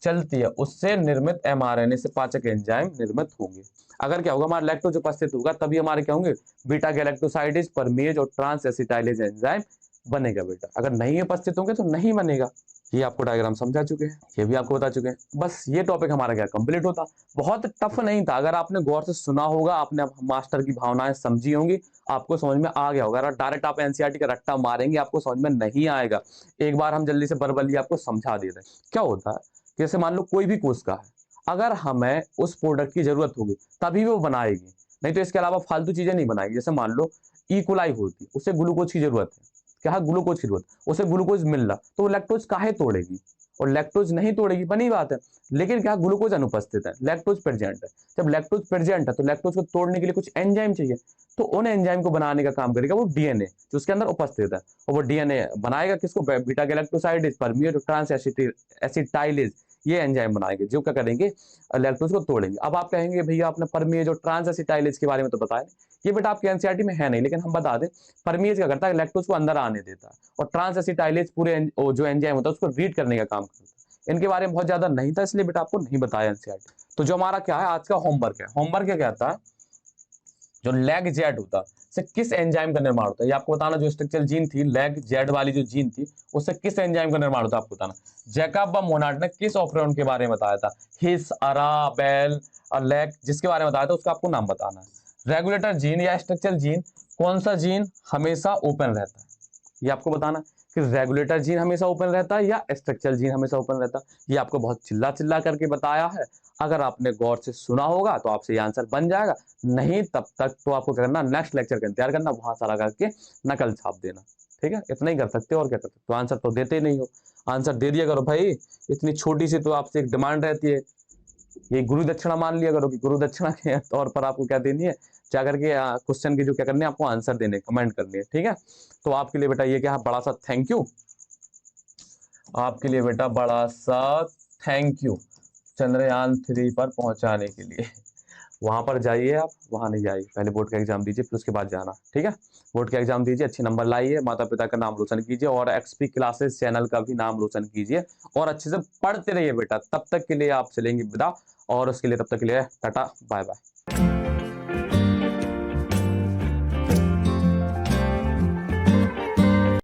चलती है उससे निर्मित mRNA से पाचक एंजाइम निर्मित होंगे। अगर क्या होगा, हमारा लैक्टोज उपस्थित होगा तभी हमारे क्या होंगे, बीटा गैलेक्टोसाइडेज, परमेज और ट्रांस एसिटाइलेज एंजाइम बनेगा बेटा। अगर नहीं उपस्थित होंगे तो नहीं बनेगा। ये आपको डायग्राम समझा चुके हैं, ये भी आपको बता चुके हैं। बस ये टॉपिक हमारा क्या कंप्लीट होता। बहुत टफ नहीं था, अगर आपने गौर से सुना होगा, आपने मास्टर की भावनाएं समझी होंगी, आपको समझ में आ गया होगा। अगर डायरेक्ट आप एनसीईआरटी का रट्टा मारेंगे आपको समझ में नहीं आएगा। एक बार हम जल्दी से बरबली आपको समझा दे रहे हैं। क्या होता है, जैसे मान लो कोई भी कोशिका है, अगर हमें उस प्रोडक्ट की जरूरत होगी तभी वो बनाएगी, नहीं तो इसके अलावा फालतू चीजें नहीं बनाएगी। जैसे मान लो इकोलाई होती, उसे ग्लूकोज की जरूरत है, क्या ग्लूकोज की जरूरत, उसे ग्लूकोज मिल रहा, तो वो लैक्टोज काहे तोड़ेगी, और लैक्टोज नहीं तोड़ेगी, बनी बात है। लेकिन क्या ग्लूकोज अनुपस्थित है, लैक्टोज प्रेजेंट है। जब लैक्टोज प्रेजेंट है तो लैक्टोज को तोड़ने के लिए कुछ एंजाइम चाहिए, तो उन एंजाइम को बनाने का काम करेगा वो डीएनए जो उसके अंदर उपस्थित है, और वो डीएनए बनाएगा किसको, बीटा गैलेक्टोसाइडेज, परमिएज और ट्रांस एसिटाइलेज, ये एंजाइम बनाएंगे जो क्या करेंगे, लैक्टोज को तोड़ेंगे। अब आप कहेंगे भैया आपने परमिएज और ट्रांस एसिटाइलेज के बारे में तो बताया, ये बेटा आपके एनसीईआरटी में है नहीं, लेकिन हम बता दें। परमिएज क्या करता है, लैक्टोज को अंदर आने देता है, और ट्रांस एसिटाइलेज पूरे जो एंजाइम होता है उसको रीड करने का काम करता है। इनके बारे में बहुत ज्यादा नहीं था, इसलिए बेटा आपको नहीं बताया एनसीईआरटी। तो जो हमारा क्या है आज का होमवर्क है, होमवर्क क्या कहता है, जो लैग जेड होता से किस एंजाइम का निर्माण होता है, ये आपको बताना। जो स्ट्रक्चरल जीन थी, लैग जेड वाली जो जीन थी, उससे किस एंजाइम का निर्माण होता है आपको बताना। जैकब व मोनार्ड ने किस ऑपरेंड के बारे में बताया था, हिस, अरा, बेल और लैग, जिसके बारे में बताया था उसका आपको नाम बताना है। रेगुलेटर जीन या स्ट्रक्चरल जीन, कौन सा जीन हमेशा ओपन रहता है, ये आपको बताना कि रेगुलेटर जीन हमेशा ओपन रहता है या स्ट्रक्चरल जीन हमेशा ओपन रहता है। ये आपको बहुत चिल्ला चिल्ला करके बताया है। अगर आपने गौर से सुना होगा तो आपसे ये आंसर बन जाएगा, नहीं तब तक तो आपको क्या करना, नेक्स्ट लेक्चर का इंतजार करना, वहां सारा करके नकल छाप देना। ठीक है, इतना ही कर सकते हो, और क्या कर सकते हो। तो आंसर तो देते ही नहीं हो, आंसर दे दिया करो भाई। इतनी छोटी सी तो आपसे एक डिमांड रहती है, ये गुरु दक्षिणा मान लिया करो कि गुरु दक्षिणा के तौर पर आपको क्या देनी है, जा करके क्वेश्चन की जो क्या करनी है आपको आंसर देने, कमेंट करनी है। ठीक है, तो आपके लिए बेटा ये क्या है, बड़ा सा थैंक यू, आपके लिए बेटा बड़ा सा थैंक यू चंद्रयान 3 पर पहुंचाने के लिए। वहां पर जाइए, आप वहां नहीं जाइए, पहले बोर्ड का एग्जाम दीजिए फिर उसके बाद जाना। ठीक है, बोर्ड का एग्जाम दीजिए, अच्छे नंबर लाइए, माता पिता का नाम रोशन कीजिए, और एक्सपी क्लासेस चैनल का भी नाम रोशन कीजिए, और अच्छे से पढ़ते रहिए बेटा। तब तक के लिए आप चलेंगे विदा, और उसके लिए तब तक के लिए टाटा बाय बाय।